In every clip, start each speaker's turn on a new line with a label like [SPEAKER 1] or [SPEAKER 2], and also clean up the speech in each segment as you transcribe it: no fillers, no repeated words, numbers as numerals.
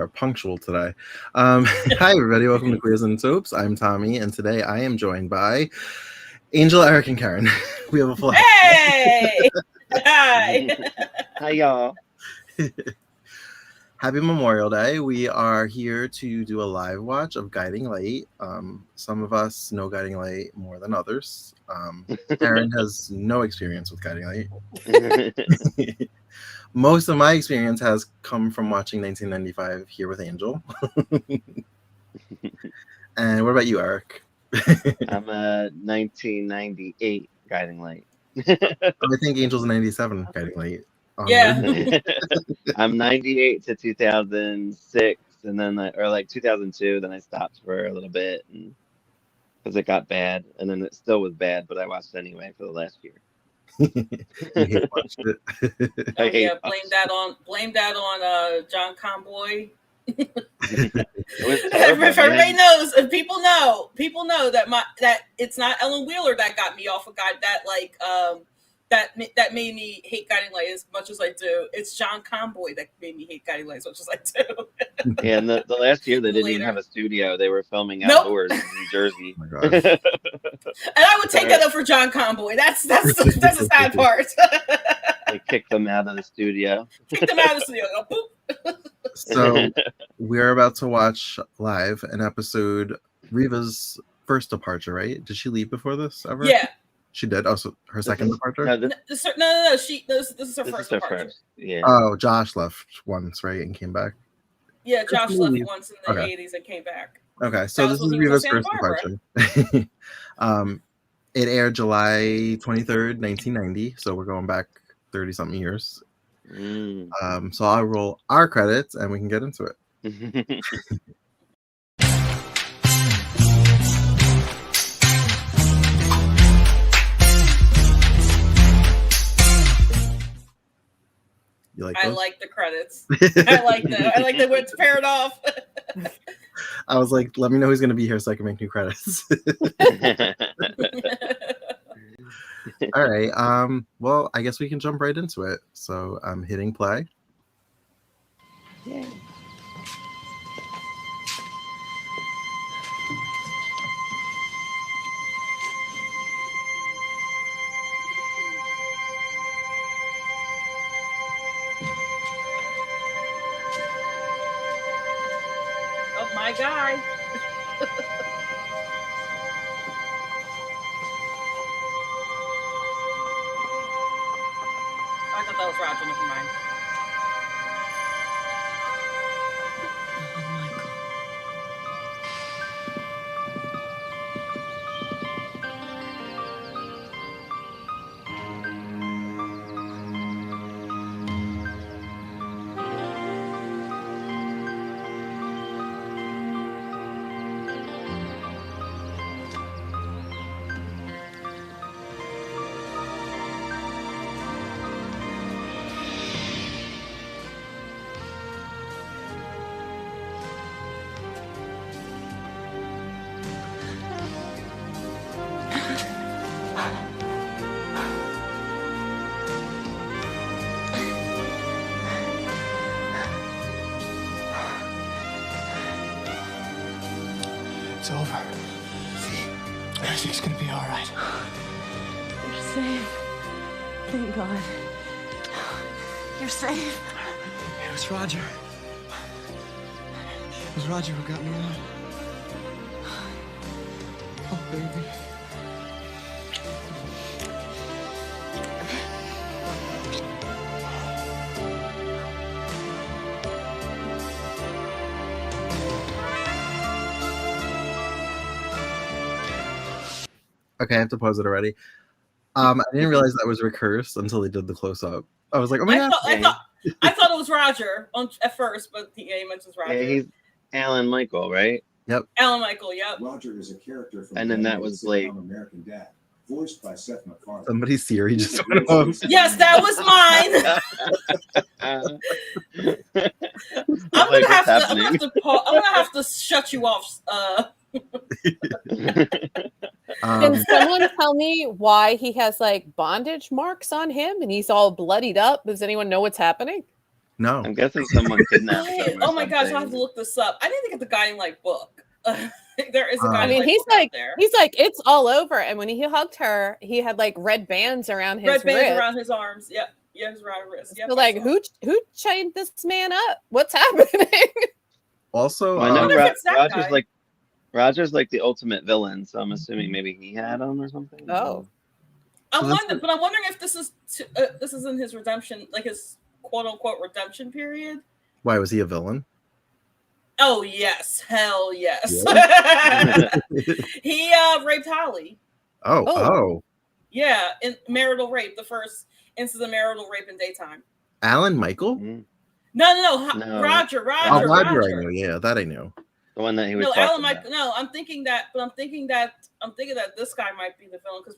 [SPEAKER 1] are punctual today. Hi, everybody. Welcome to Queers and Soaps. I'm Tommy, and today I am joined by Angel, Eric, and Karen. We have a full house.
[SPEAKER 2] Hey! Hi!
[SPEAKER 3] Hi, y'all.
[SPEAKER 1] Happy Memorial Day. We are here to do a live watch of Guiding Light. Some of us know Guiding Light more than others. Karen has no experience with Guiding Light. Most of my experience has come from watching 1995 here with Angel. And what about you, Eric?
[SPEAKER 3] I'm a 1998 Guiding Light.
[SPEAKER 1] I think Angel's a 97 Guiding Light.
[SPEAKER 2] Yeah.
[SPEAKER 3] I'm 98 to 2006, and then or like 2002. Then I stopped for a little bit, and because it got bad, and then it still was bad, but I watched anyway for the last year.
[SPEAKER 1] You watched it.
[SPEAKER 2] Oh yeah, blame that on John Conboy.
[SPEAKER 3] It was terrible,
[SPEAKER 2] If everybody
[SPEAKER 3] man.
[SPEAKER 2] knows, if people know that it's not Ellen Wheeler that got me off of God, that made me hate Guiding Light as much as I do. It's John Conboy that made me hate Guiding Light as much as I do.
[SPEAKER 3] Yeah, and the last year they didn't even have a studio; they were filming outdoors in New Jersey.
[SPEAKER 1] Oh my gosh.
[SPEAKER 2] And I would take that up for John Conboy. That's the sad part.
[SPEAKER 3] They kicked them out of the studio.
[SPEAKER 2] Kicked them out of the studio. Boop.
[SPEAKER 1] So we're about to watch live an episode, Reva's first departure, right? Did she leave before this ever?
[SPEAKER 2] Yeah.
[SPEAKER 1] She did. Oh, so her second departure?
[SPEAKER 3] No,
[SPEAKER 2] No. This is her first departure.
[SPEAKER 3] Yeah.
[SPEAKER 1] Oh, Josh left once, right? And came back.
[SPEAKER 2] Yeah, Josh left once in the
[SPEAKER 1] Okay.
[SPEAKER 2] 80s and came back.
[SPEAKER 1] Okay, so this is Reva's first departure. It aired July 23rd, 1990. So we're going back 30-something years. So I'll roll our credits and we can get into it. You like those?
[SPEAKER 2] I like the credits. I like that when it's paired off.
[SPEAKER 1] I was like, let me know who's going to be here so I can make new credits. All right. Well, I guess we can jump right into it. So I'm hitting play.
[SPEAKER 3] Yay.
[SPEAKER 2] Oh my guy. I thought that was Roger. Never mind.
[SPEAKER 4] It's over. Everything's gonna be all right.
[SPEAKER 5] You're safe. Thank God. You're safe.
[SPEAKER 4] It was Roger. It was Roger who got me out. Oh, baby.
[SPEAKER 1] Okay, I have to pause it already. I didn't realize that was recursed until they did the close-up. I was like, oh my God.
[SPEAKER 2] I thought it was Roger at first, but he mentions Roger.
[SPEAKER 3] Yeah, he's Alan Michael, right?
[SPEAKER 1] Yep.
[SPEAKER 2] Alan Michael, yep.
[SPEAKER 6] Roger is a character from
[SPEAKER 3] And then that was like
[SPEAKER 6] American Dad, voiced by Seth MacFarlane.
[SPEAKER 1] Somebody's Siri just went off.
[SPEAKER 2] Yes, that was mine. I'm gonna have to shut you off.
[SPEAKER 5] Can someone tell me why he has like bondage marks on him and he's all bloodied up? Does anyone know what's happening?
[SPEAKER 1] No.
[SPEAKER 3] I'm guessing someone kidnapped him.
[SPEAKER 2] Oh my gosh, I have to look this up. I didn't think of the Guiding Light book. There is a Guiding Light book out there.
[SPEAKER 5] He's like, it's all over. And when he hugged her, he had like red bands around his wrist.
[SPEAKER 2] Around his arms. Yep. Yeah, his around his wrist. Yep,
[SPEAKER 5] so like, who chained this man up? What's happening?
[SPEAKER 1] Also,
[SPEAKER 3] I know Roger's like the ultimate villain, so I'm assuming maybe he had him or something.
[SPEAKER 5] Oh,
[SPEAKER 2] I'm wondering if this is in his redemption, like his quote unquote redemption period.
[SPEAKER 1] Why was he a villain?
[SPEAKER 2] Oh yes, hell yes.
[SPEAKER 1] Yeah.
[SPEAKER 2] He raped Holly.
[SPEAKER 1] Oh.
[SPEAKER 2] Yeah, in marital rape, the first instance of marital rape in daytime.
[SPEAKER 1] Alan Michael?
[SPEAKER 3] Mm-hmm.
[SPEAKER 2] No. Roger.
[SPEAKER 1] Roger, I knew. Yeah, that I knew.
[SPEAKER 3] The one that he was.
[SPEAKER 2] No, Alan Michael. No, I'm thinking that this guy might be the villain because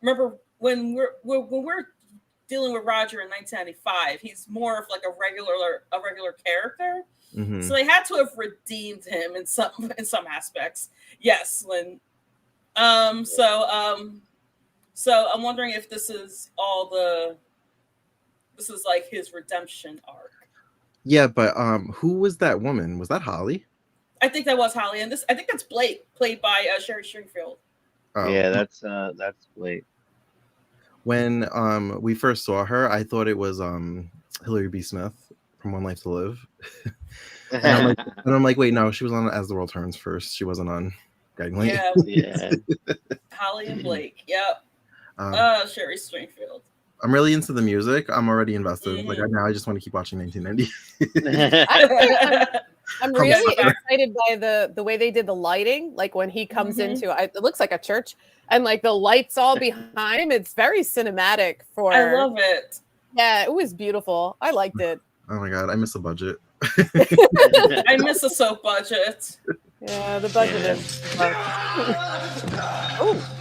[SPEAKER 2] remember when we're dealing with Roger in 1995, he's more of like a regular character.
[SPEAKER 1] Mm-hmm.
[SPEAKER 2] So they had to have redeemed him in some aspects. Yes, Lynn. So I'm wondering if this is like his redemption arc.
[SPEAKER 1] Yeah, but who was that woman? Was that Holly?
[SPEAKER 2] I think that was Holly, and I think that's Blake, played by Sherry Stringfield.
[SPEAKER 1] Oh.
[SPEAKER 3] Yeah, that's Blake.
[SPEAKER 1] When we first saw her, I thought it was Hilary B. Smith from One Life to Live. and I'm like, wait, no, she was on As the World Turns first. She wasn't on Guiding Light.
[SPEAKER 2] Yeah. Holly and Blake. Yep. Sherry Stringfield.
[SPEAKER 1] I'm really into the music. I'm already invested. Mm-hmm. Like now, I just want to keep watching 1990.
[SPEAKER 5] I'm really excited by the way they did the lighting. Like when he comes into it looks like a church, and like the lights all behind him. It's very cinematic.
[SPEAKER 2] I love it.
[SPEAKER 5] Yeah, it was beautiful. I liked it.
[SPEAKER 1] Oh my god, I miss the budget.
[SPEAKER 2] I miss a soap budget.
[SPEAKER 5] Yeah, the budget is. Oh.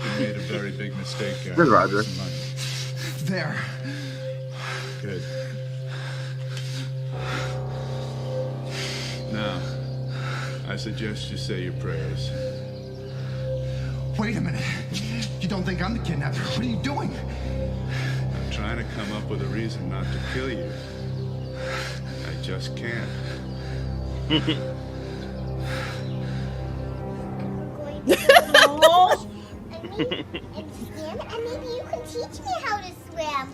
[SPEAKER 6] You made a very big mistake.
[SPEAKER 1] Where's Roger?
[SPEAKER 6] There. Good. Now, I suggest you say your prayers.
[SPEAKER 4] Wait a minute. You don't think I'm the kidnapper? What are you doing?
[SPEAKER 6] I'm trying to come up with a reason not to kill you. I just can't.
[SPEAKER 7] And maybe you can teach me how to swim.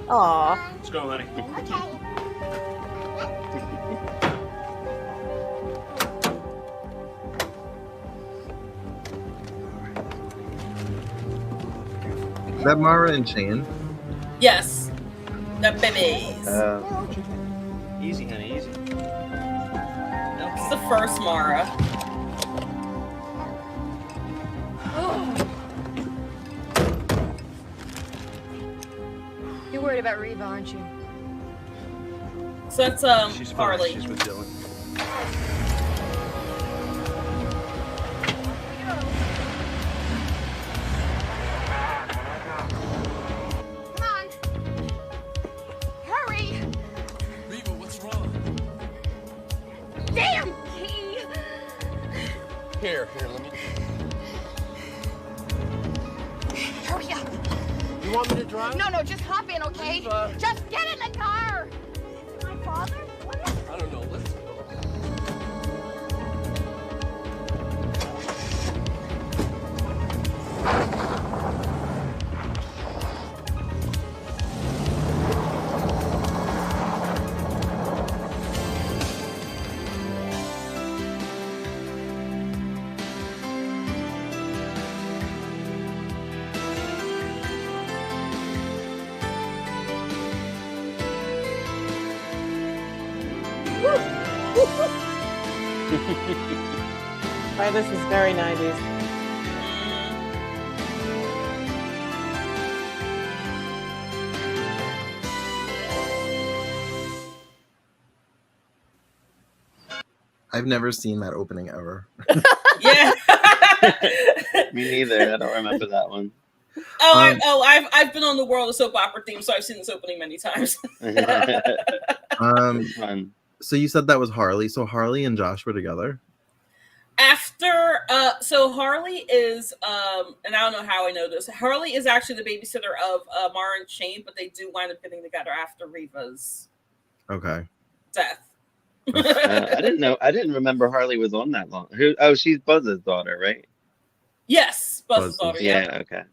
[SPEAKER 5] Aww.
[SPEAKER 8] Let's go, honey.
[SPEAKER 7] Okay.
[SPEAKER 1] Is that Mara and Shane?
[SPEAKER 2] Yes. The babies.
[SPEAKER 8] Easy, honey, easy.
[SPEAKER 2] That's the first Mara.
[SPEAKER 9] You're worried about Reva, aren't you?
[SPEAKER 2] So that's
[SPEAKER 8] She's
[SPEAKER 2] Harley.
[SPEAKER 8] She's with Dylan.
[SPEAKER 9] Come on. Hurry.
[SPEAKER 4] Reva, what's wrong?
[SPEAKER 9] Damn key.
[SPEAKER 4] Here, let me.
[SPEAKER 9] Hurry up.
[SPEAKER 4] You want me to drive?
[SPEAKER 9] No, just hop in, okay?
[SPEAKER 4] Reva.
[SPEAKER 9] Just get in the car. My father? What?
[SPEAKER 4] I don't know. Let's go.
[SPEAKER 5] Right, this is very 90s.
[SPEAKER 1] I've never seen that opening ever.
[SPEAKER 2] Yeah.
[SPEAKER 3] Me neither. I don't remember that one.
[SPEAKER 2] I've been on the World of Soap Opera theme, so I've seen this opening many times.
[SPEAKER 3] Fun.
[SPEAKER 1] So you said that was Harley. So Harley and Josh were together?
[SPEAKER 2] So Harley is, and I don't know how I know this. Harley is actually the babysitter of Mara and Shane, but they do wind up getting together after Reva's
[SPEAKER 1] Okay.
[SPEAKER 2] death.
[SPEAKER 3] I didn't know. I didn't remember Harley was on that long. Who? Oh, she's Buzz's daughter, right?
[SPEAKER 2] Yes, Buzz's daughter.
[SPEAKER 3] Yeah.
[SPEAKER 2] Yeah.
[SPEAKER 3] Okay.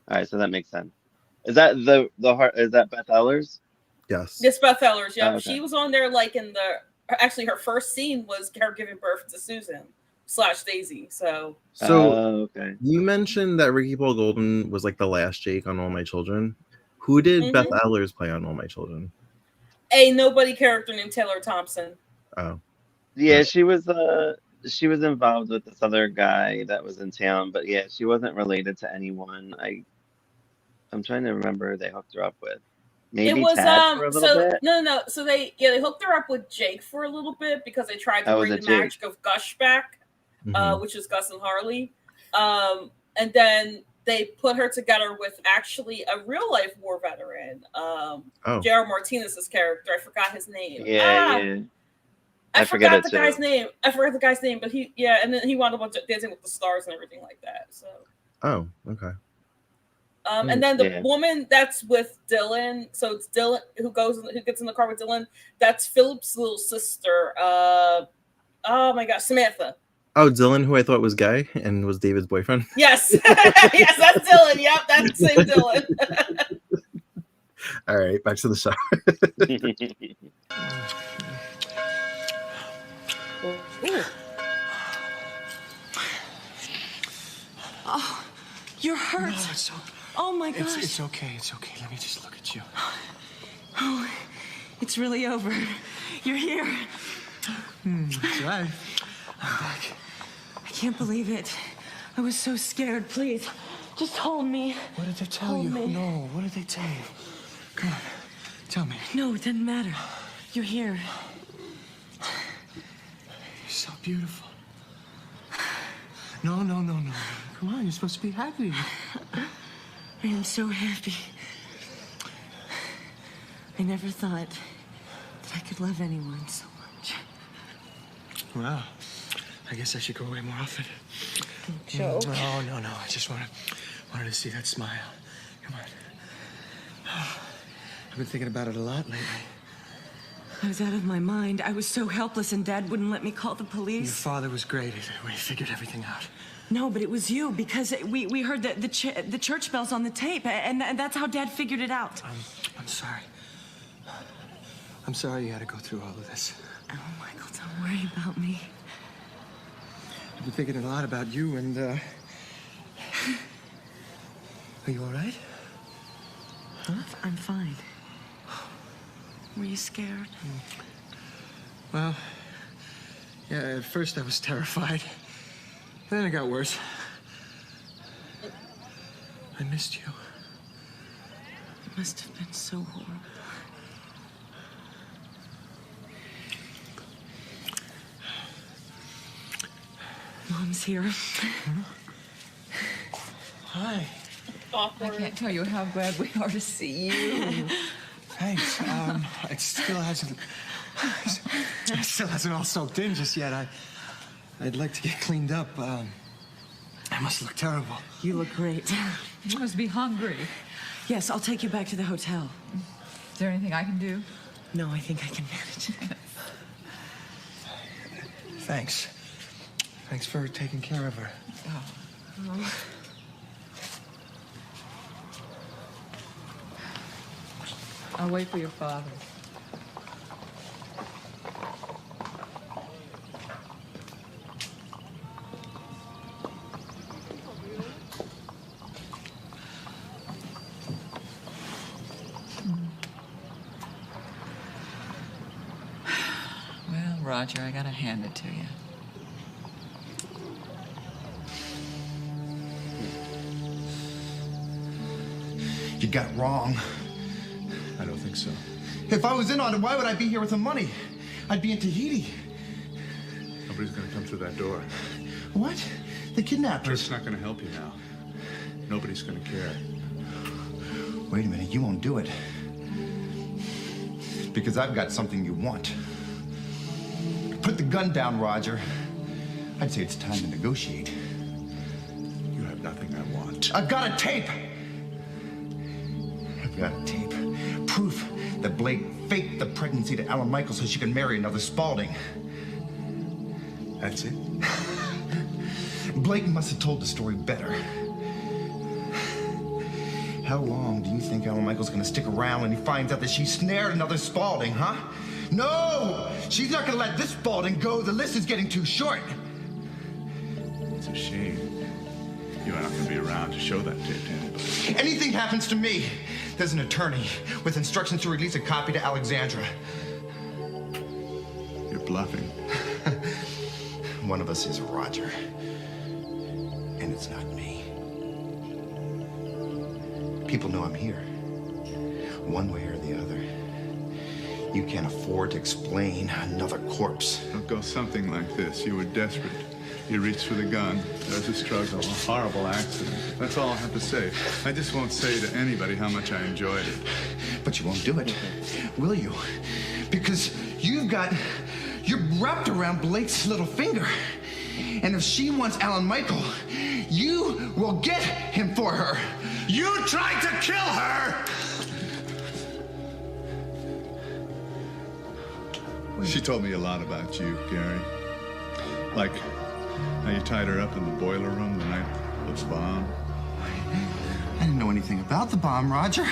[SPEAKER 3] All right. So that makes sense. Is that is that Beth Ellers?
[SPEAKER 1] Yes.
[SPEAKER 2] Yes, Beth Ellers. Yeah,
[SPEAKER 3] Oh, okay.
[SPEAKER 2] she was on there like in actually her first scene was her giving birth to Susan / Daisy. So
[SPEAKER 3] okay.
[SPEAKER 1] You mentioned that Ricky Paul Golden was like the last Jake on All My Children. Who did Beth Ellers play on All My Children?
[SPEAKER 2] A nobody character named Taylor Thompson.
[SPEAKER 1] Oh.
[SPEAKER 3] Yeah, she was involved with this other guy that was in town, but yeah, she wasn't related to anyone. I'm trying to remember who they hooked her up with. Maybe
[SPEAKER 2] it was
[SPEAKER 3] Tad for a little bit.
[SPEAKER 2] No. So they hooked her up with Jake for a little bit because they tried to bring the magic of Gush back, which is Gus and Harley. And then they put her together with actually a real life war veteran, J.R. Martinez's character. I forgot his name.
[SPEAKER 3] Yeah.
[SPEAKER 2] I forgot the guy's name. But and then he wound up Dancing with the Stars and everything like that. So.
[SPEAKER 1] Oh, okay.
[SPEAKER 2] And then the woman that's with Dylan, so it's Dylan who gets in the car with Dylan. That's Philip's little sister. Oh my gosh, Samantha.
[SPEAKER 1] Oh, Dylan, who I thought was gay and was David's boyfriend.
[SPEAKER 2] Yes, yes, that's Dylan. Yep, that's the same Dylan.
[SPEAKER 1] All right, back to the show.
[SPEAKER 10] Oh, you're hurt.
[SPEAKER 4] No, it's okay.
[SPEAKER 10] Oh my gosh.
[SPEAKER 4] It's okay. It's okay. Let me just look at you.
[SPEAKER 10] Oh, it's really over. You're here.
[SPEAKER 4] That's right. I'm back.
[SPEAKER 10] I can't believe it. I was so scared. Please, just hold me.
[SPEAKER 4] What did they tell you?
[SPEAKER 10] Me.
[SPEAKER 4] No, what did they tell you? Come on, tell me.
[SPEAKER 10] No, it doesn't matter. You're here.
[SPEAKER 4] You're so beautiful. No. Come on, you're supposed to be happy.
[SPEAKER 10] I am so happy. I never thought that I could love anyone so much.
[SPEAKER 4] Well, I guess I should go away more often.
[SPEAKER 10] Joe?
[SPEAKER 4] No. I just wanted to see that smile. Come on. I've been thinking about it a lot lately.
[SPEAKER 10] I was out of my mind. I was so helpless, and Dad wouldn't let me call the police.
[SPEAKER 4] Your father was great when he figured everything out.
[SPEAKER 10] No, but it was you, because we heard the church bells on the tape, and that's how Dad figured it out.
[SPEAKER 4] I'm sorry. I'm sorry you had to go through all of this.
[SPEAKER 10] Oh, Michael, don't worry about me.
[SPEAKER 4] I've been thinking a lot about you, and, Are you all right?
[SPEAKER 10] Huh? I'm fine. Were you scared?
[SPEAKER 4] Well, yeah, at first I was terrified. Then it got worse. I missed you.
[SPEAKER 10] It must have been so horrible. Mom's here.
[SPEAKER 4] Hi.
[SPEAKER 2] Awkward.
[SPEAKER 11] I can't tell you how glad we are to see you.
[SPEAKER 4] Thanks. It still hasn't all soaked in just yet. I'd like to get cleaned up. I must look terrible.
[SPEAKER 10] You look great.
[SPEAKER 11] You must be hungry.
[SPEAKER 10] Yes, I'll take you back to the hotel.
[SPEAKER 11] Is there anything I can do?
[SPEAKER 10] No, I think I can manage.
[SPEAKER 4] Thanks. Thanks for taking care of her.
[SPEAKER 10] Oh.
[SPEAKER 11] I'll wait for your father. Well, Roger, I gotta hand it to you.
[SPEAKER 12] You got it wrong.
[SPEAKER 6] I don't think so.
[SPEAKER 12] If I was in on it, why would I be here with the money? I'd be in Tahiti.
[SPEAKER 6] Nobody's gonna come through that door.
[SPEAKER 12] What? The kidnappers.
[SPEAKER 6] It's not gonna help you now. Nobody's gonna care.
[SPEAKER 12] Wait a minute, you won't do it. Because I've got something you want. Put the gun down, Roger. I'd say it's time to negotiate.
[SPEAKER 6] You have nothing I want.
[SPEAKER 12] I've got a tape! I've got a tape. Proof that Blake faked the pregnancy to Alan Michael so she could marry another Spaulding.
[SPEAKER 6] That's it?
[SPEAKER 12] Blake must have told the story better. How long do you think Alan Michael's gonna stick around when he finds out that she snared another Spaulding, huh? No! She's not gonna let this Spaulding go. The list is getting too short.
[SPEAKER 6] It's a shame. You're not going to be around to show that tape to anybody.
[SPEAKER 12] Anything happens to me, there's an attorney with instructions to release a copy to Alexandra.
[SPEAKER 6] You're bluffing.
[SPEAKER 12] One of us is Roger. And it's not me. People know I'm here. One way or the other. You can't afford to explain another corpse.
[SPEAKER 6] It'll go something like this. You were desperate. You reached for the gun. There was a struggle, a horrible accident. That's all I have to say. I just won't say to anybody how much I enjoyed it.
[SPEAKER 12] But you won't do it, will you? Because you're wrapped around Blake's little finger. And if she wants Alan Michael, you will get him for her. You tried to kill her!
[SPEAKER 6] She told me a lot about you, Gary. Like how you tied her up in the boiler room the night of the bomb.
[SPEAKER 12] I didn't know anything about the bomb, Roger.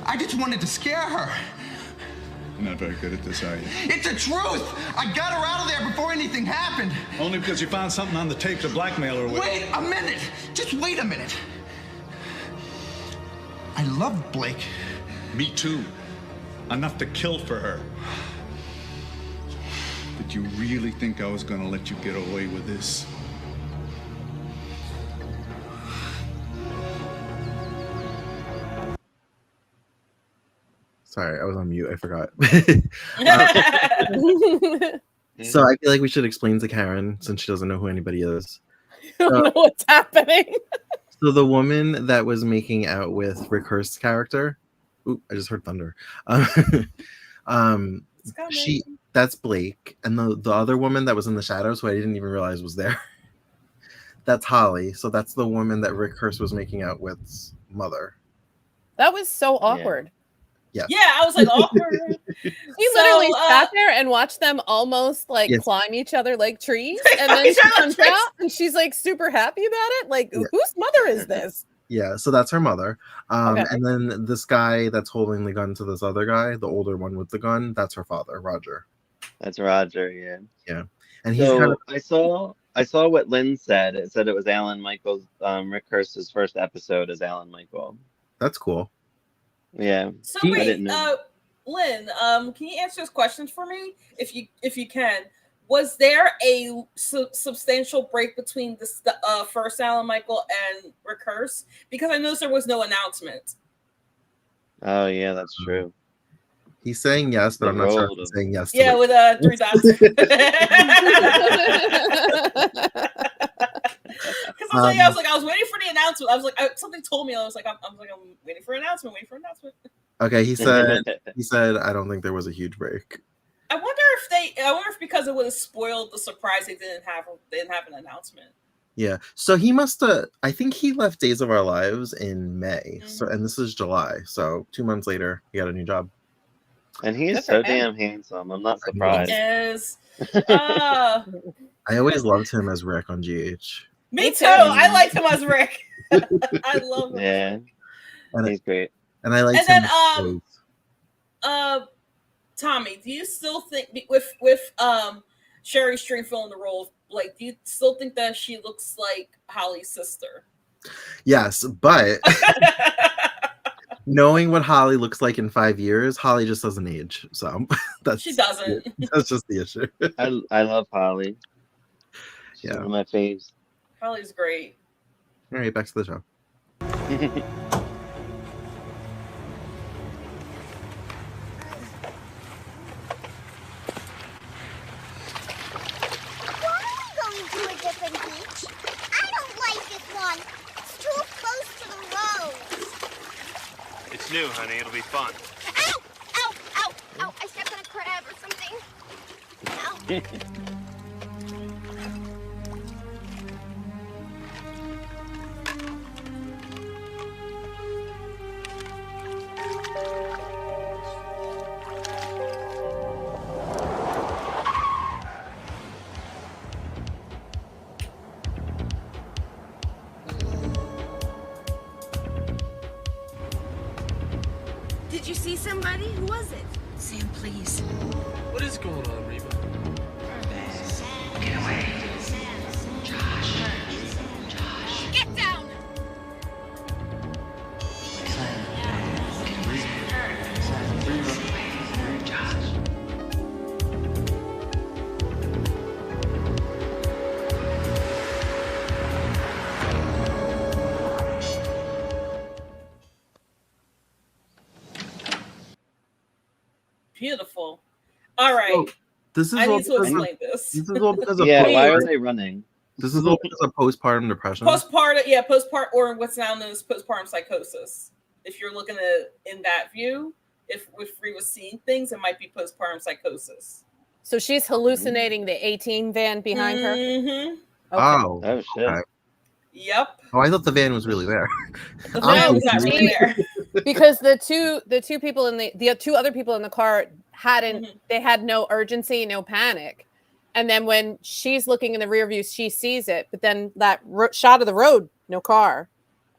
[SPEAKER 12] I just wanted to scare her.
[SPEAKER 6] You're not very good at this, are you?
[SPEAKER 12] It's the truth! I got her out of there before anything happened.
[SPEAKER 13] Only because you found something on the tape to blackmail her with.
[SPEAKER 12] Wait a minute! Just wait a minute. I love Blake.
[SPEAKER 13] Me too. Enough to kill for her.
[SPEAKER 6] Did you really think I was going to let you get away with this?
[SPEAKER 1] Sorry, I was on mute. I forgot. So I feel like we should explain to Karen, since she doesn't know who anybody is.
[SPEAKER 5] I don't know what's happening.
[SPEAKER 1] So the woman that was making out with Rick Hurst's character, ooh, I just heard thunder. That's Blake, and the other woman that was in the shadows, who I didn't even realize was there, that's Holly. So that's the woman that Rick Hurst was making out with's mother.
[SPEAKER 5] That was so awkward.
[SPEAKER 1] Yeah.
[SPEAKER 2] Yeah, I was like awkward.
[SPEAKER 5] He literally sat there and watched them almost like climb each other like trees, and then she comes out and she's like super happy about it. Like, whose mother is this?
[SPEAKER 1] Yeah, so that's her mother.
[SPEAKER 5] Okay.
[SPEAKER 1] And then this guy that's holding the gun to this other guy, the older one with the gun, that's her father, Roger.
[SPEAKER 3] That's Roger, yeah.
[SPEAKER 1] Yeah. And he's
[SPEAKER 3] so
[SPEAKER 1] kind of,
[SPEAKER 3] I saw what Lynn said. It said it was Alan Michael's Rick Hurst's first episode as Alan Michael.
[SPEAKER 1] That's cool.
[SPEAKER 3] Yeah.
[SPEAKER 2] So wait, Lynn, can you answer this question for me, if you can? Was there a substantial break between the first Alan Michael and Rick Hurst? Because I noticed there was no announcement.
[SPEAKER 3] Oh yeah, that's true.
[SPEAKER 1] He's saying yes, but I'm not sure if he's saying yes.
[SPEAKER 2] Yeah, with 3 dots. Because I was waiting for the announcement. I was like, something told me. I was like, I'm waiting for an announcement.
[SPEAKER 1] Okay, he said I don't think there was a huge break.
[SPEAKER 2] I wonder if because it would have spoiled the surprise, they didn't have an announcement.
[SPEAKER 1] Yeah, so he must have. I think he left Days of Our Lives in May. So, and this is July. So 2 months later, he got a new job.
[SPEAKER 3] And he is so damn handsome. I'm not surprised.
[SPEAKER 2] He is.
[SPEAKER 1] I always loved him as Rick on GH.
[SPEAKER 2] Me too. I liked him as Rick. I love him.
[SPEAKER 3] Yeah, and he's great.
[SPEAKER 1] And I liked
[SPEAKER 2] him. Tommy, do you still think with Sherry Stringfield in the role, like, do you still think that she looks like Holly's sister?
[SPEAKER 1] Yes, but knowing what Holly looks like in 5 years, Holly just doesn't age. So
[SPEAKER 2] she doesn't.
[SPEAKER 1] That's just the issue.
[SPEAKER 3] I love Holly. She's one of my faves.
[SPEAKER 2] Holly's great.
[SPEAKER 1] All right, back to the show.
[SPEAKER 8] It's new, honey. It'll be fun.
[SPEAKER 7] Ow! Ow! Ow! Ow! I stepped on a crab or something. Ow!
[SPEAKER 9] somebody? Who was it?
[SPEAKER 10] Sam, please.
[SPEAKER 4] What is going on, Reva?
[SPEAKER 10] Get away.
[SPEAKER 9] Get down!
[SPEAKER 2] Beautiful. All right.
[SPEAKER 1] So, this is
[SPEAKER 2] I
[SPEAKER 1] all
[SPEAKER 2] need to
[SPEAKER 1] because of-
[SPEAKER 2] explain this.
[SPEAKER 1] This is all because of
[SPEAKER 3] Yeah, why are
[SPEAKER 1] postpartum-
[SPEAKER 3] they running?
[SPEAKER 1] This is all because of postpartum depression.
[SPEAKER 2] Postpartum, or what's now known as postpartum psychosis. If you're looking at it in that view, if Reva's seeing things, it might be postpartum psychosis.
[SPEAKER 5] So she's hallucinating the 18 van behind her.
[SPEAKER 2] Mm-hmm.
[SPEAKER 1] Oh,
[SPEAKER 3] Oh shit.
[SPEAKER 1] okay.
[SPEAKER 2] Yep.
[SPEAKER 1] Oh, I thought the van was really there.
[SPEAKER 2] The van was not really there.
[SPEAKER 5] Because the two people in the two other people in the car they had no urgency, no panic. And then when she's looking in the rear view, she sees it. But then that shot of the road, no car.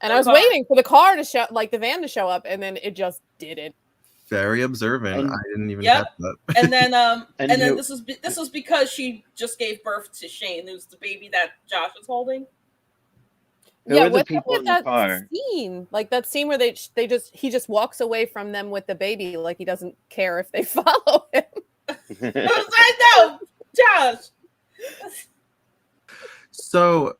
[SPEAKER 5] And
[SPEAKER 2] No
[SPEAKER 5] I was
[SPEAKER 2] car.
[SPEAKER 5] waiting for the car to show, like the van to show up, and then it just didn't.
[SPEAKER 1] Very observant.
[SPEAKER 3] And-
[SPEAKER 1] I didn't even
[SPEAKER 2] Yep.
[SPEAKER 1] catch that.
[SPEAKER 2] And then
[SPEAKER 3] And
[SPEAKER 2] then
[SPEAKER 3] who-
[SPEAKER 2] this was because she just gave birth to Shane, who's the baby that Josh was holding.
[SPEAKER 3] Who are the
[SPEAKER 5] what's up
[SPEAKER 3] people
[SPEAKER 5] with
[SPEAKER 3] in the
[SPEAKER 5] that
[SPEAKER 3] car?
[SPEAKER 5] scene? Like that scene where he just walks away from them with the baby, like he doesn't care if they follow him.
[SPEAKER 2] I know, Josh.
[SPEAKER 1] So,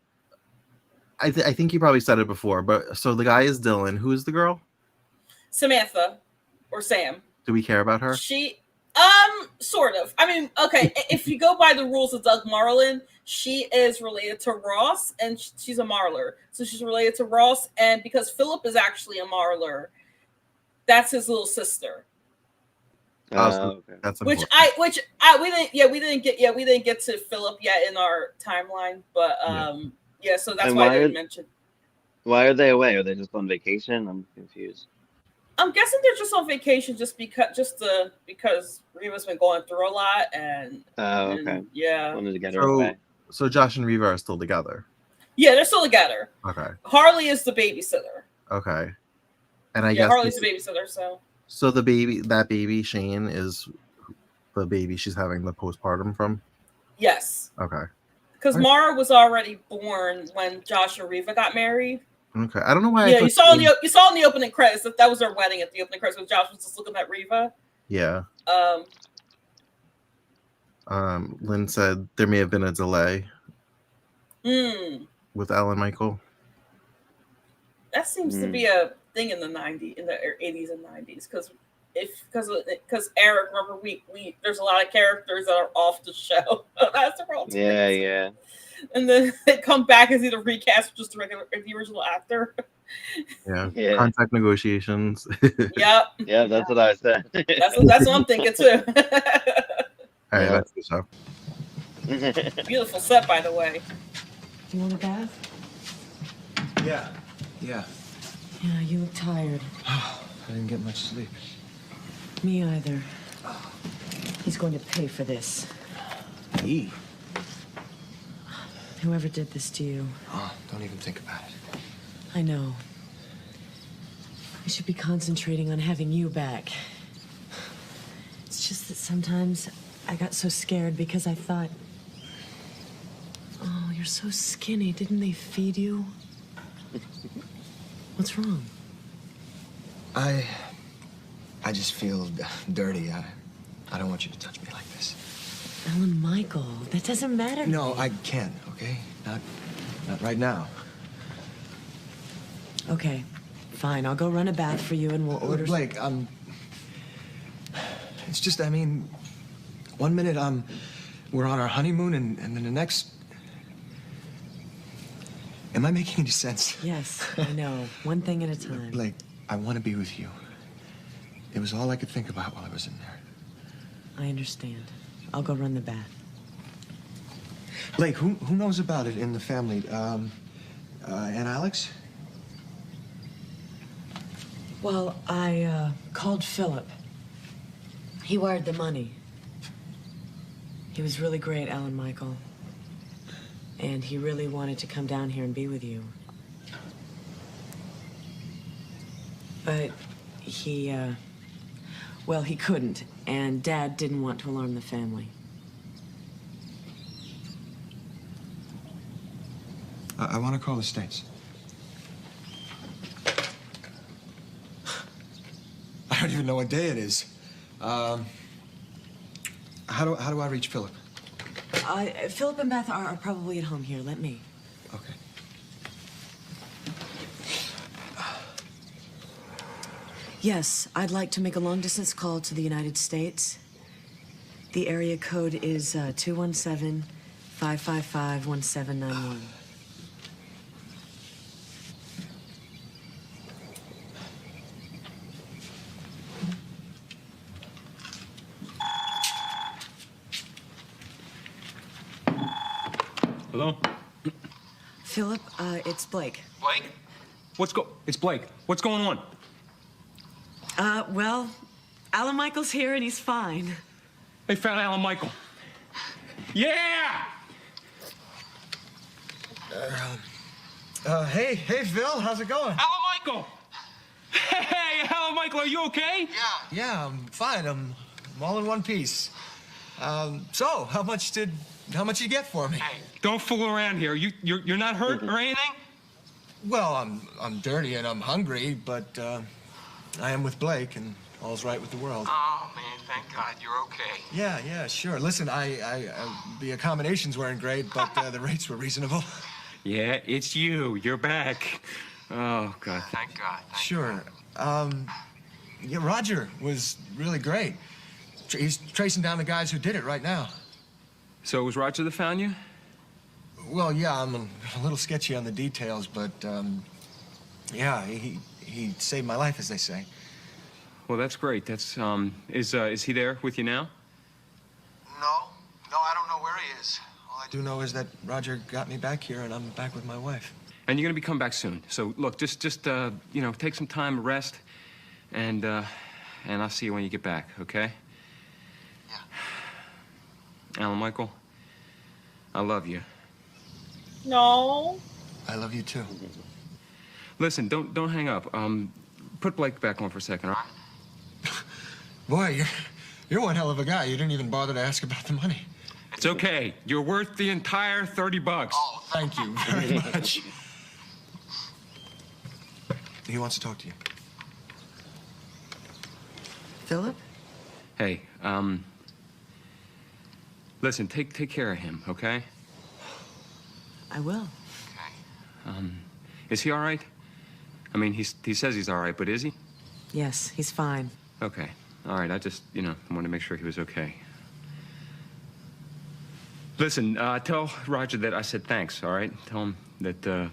[SPEAKER 1] I think you probably said it before, but so the guy is Dylan. Who is the girl?
[SPEAKER 2] Samantha or Sam.
[SPEAKER 1] Do we care about her?
[SPEAKER 2] She sort of. I mean, okay, if you go by the rules of Doug Marlin, she is related to Ross, and she's a Marler. So she's related to Ross, and because Philip is actually a Marler, that's his little sister.
[SPEAKER 3] Okay.
[SPEAKER 1] That's
[SPEAKER 2] We didn't get to Philip yet in our timeline, but so that's
[SPEAKER 3] And
[SPEAKER 2] why I
[SPEAKER 3] why
[SPEAKER 2] didn't
[SPEAKER 3] are-
[SPEAKER 2] mention.
[SPEAKER 3] Why are they away? Are they just on vacation? I'm confused.
[SPEAKER 2] I'm guessing they're just on vacation because Reva's been going through a lot, and
[SPEAKER 3] Oh, okay.
[SPEAKER 2] and, yeah,
[SPEAKER 3] Wanted to get her away.
[SPEAKER 1] So Josh and Reva are still together.
[SPEAKER 2] yeah, they're still together.
[SPEAKER 1] Okay.
[SPEAKER 2] Harley is the babysitter.
[SPEAKER 1] Okay. And I
[SPEAKER 2] Yeah,
[SPEAKER 1] guess
[SPEAKER 2] Harley's the babysitter. So
[SPEAKER 1] that baby Shane is the baby she's having the postpartum from.
[SPEAKER 2] yes,
[SPEAKER 1] Okay.
[SPEAKER 2] because Mara was already born when Josh and Reva got married.
[SPEAKER 1] Okay. I don't know why. I
[SPEAKER 2] Yeah,
[SPEAKER 1] thought
[SPEAKER 2] you saw in
[SPEAKER 1] Shane-
[SPEAKER 2] the opening credits that was their wedding at the opening credits when Josh was just looking at Reva.
[SPEAKER 1] Yeah.
[SPEAKER 2] Um,
[SPEAKER 1] Lynn said there may have been a delay with Alan Michael.
[SPEAKER 2] That seems to be a thing in the 80s and 90s because Eric, remember we there's a lot of characters that are off the show. That's the problem.
[SPEAKER 3] Yeah.
[SPEAKER 2] And then they come back as either recast or just the original actor.
[SPEAKER 1] Yeah. Contract negotiations.
[SPEAKER 2] Yep.
[SPEAKER 3] Yeah, that's what I said.
[SPEAKER 2] That's what I'm thinking too.
[SPEAKER 1] All right, that's good stuff.
[SPEAKER 2] Beautiful set, by the way.
[SPEAKER 10] You want a bath?
[SPEAKER 14] Yeah.
[SPEAKER 10] Yeah, you look tired.
[SPEAKER 14] I didn't get much sleep.
[SPEAKER 10] Me either. He's going to pay for this.
[SPEAKER 14] He?
[SPEAKER 10] Whoever did this to you.
[SPEAKER 14] Oh, don't even think about it.
[SPEAKER 10] I know. I should be concentrating on having you back. It's just that sometimes I got so scared because I thought, oh, you're so skinny. Didn't they feed you? What's wrong?
[SPEAKER 14] I just feel dirty. I don't want you to touch me like this.
[SPEAKER 10] Alan Michael, that doesn't matter.
[SPEAKER 14] No, I can't, okay? Not right now.
[SPEAKER 10] Okay, fine. I'll go run a bath for you and we'll order...
[SPEAKER 14] Blake, it's just, I mean, 1 minute we're on our honeymoon and then the next... Am I making any sense?
[SPEAKER 10] Yes, I know. One thing at a time.
[SPEAKER 14] Blake, I want to be with you. It was all I could think about while I was in there.
[SPEAKER 10] I understand. I'll go run the bath.
[SPEAKER 14] Blake, who knows about it in the family? And Alex?
[SPEAKER 10] Well, I called Philip. He wired the money. He was really great, Alan Michael. And he really wanted to come down here and be with you. But he Well, he couldn't, and Dad didn't want to alarm the family.
[SPEAKER 14] I want to call the States. I don't even know what day it is. How do I reach Philip?
[SPEAKER 10] Philip and Beth are probably at home here. Let me.
[SPEAKER 14] Okay.
[SPEAKER 10] Yes, I'd like to make a long-distance call to the United States. The area code is 217-555-1791.
[SPEAKER 15] Hello?
[SPEAKER 10] Philip, it's Blake.
[SPEAKER 15] Blake? It's Blake. What's going on?
[SPEAKER 10] Well, Alan Michael's here and he's fine.
[SPEAKER 15] They found Alan Michael. Yeah!
[SPEAKER 14] Hey, Phil, how's it going?
[SPEAKER 15] Alan Michael! Hey, Alan Michael, are you okay?
[SPEAKER 14] Yeah, I'm fine. I'm all in one piece. So, how much you get for me?
[SPEAKER 15] Hey, don't fool around here. You're not hurt or anything?
[SPEAKER 14] Well, I'm dirty and I'm hungry, but I am with Blake, and all's right with the world.
[SPEAKER 15] Oh, man, thank God you're okay.
[SPEAKER 14] Yeah, sure. Listen, the accommodations weren't great, but the rates were reasonable.
[SPEAKER 15] Yeah, it's you. You're back. Oh, God. Thank God.
[SPEAKER 14] Sure. Yeah, Roger was really great. He's tracing down the guys who did it right now.
[SPEAKER 15] So it was Roger that found you?
[SPEAKER 14] Well, yeah, I'm a little sketchy on the details, but, yeah, he saved my life, as they say.
[SPEAKER 15] Well, that's great. That's, is he there with you now?
[SPEAKER 14] No, I don't know where he is. All I do know is that Roger got me back here, and I'm back with my wife.
[SPEAKER 15] And you're gonna be coming back soon. So, look, just take some time, rest, and I'll see you when you get back, okay?
[SPEAKER 14] Yeah.
[SPEAKER 15] Alan Michael, I love you.
[SPEAKER 2] No.
[SPEAKER 14] I love you, too.
[SPEAKER 15] Listen, don't hang up. Put Blake back on for a second, all right?
[SPEAKER 14] Boy, you're one hell of a guy. You didn't even bother to ask about the money.
[SPEAKER 15] It's okay. You're worth the entire $30.
[SPEAKER 14] Oh, thank you very much. He wants to talk to you.
[SPEAKER 10] Philip?
[SPEAKER 15] Hey, listen, take care of him, okay?
[SPEAKER 10] I will.
[SPEAKER 15] Is he all right? I mean, he says he's all right, but is he?
[SPEAKER 10] Yes, he's fine.
[SPEAKER 15] Okay. All right, I just, wanted to make sure he was okay. Listen, tell Roger that I said thanks, all right? Tell him that,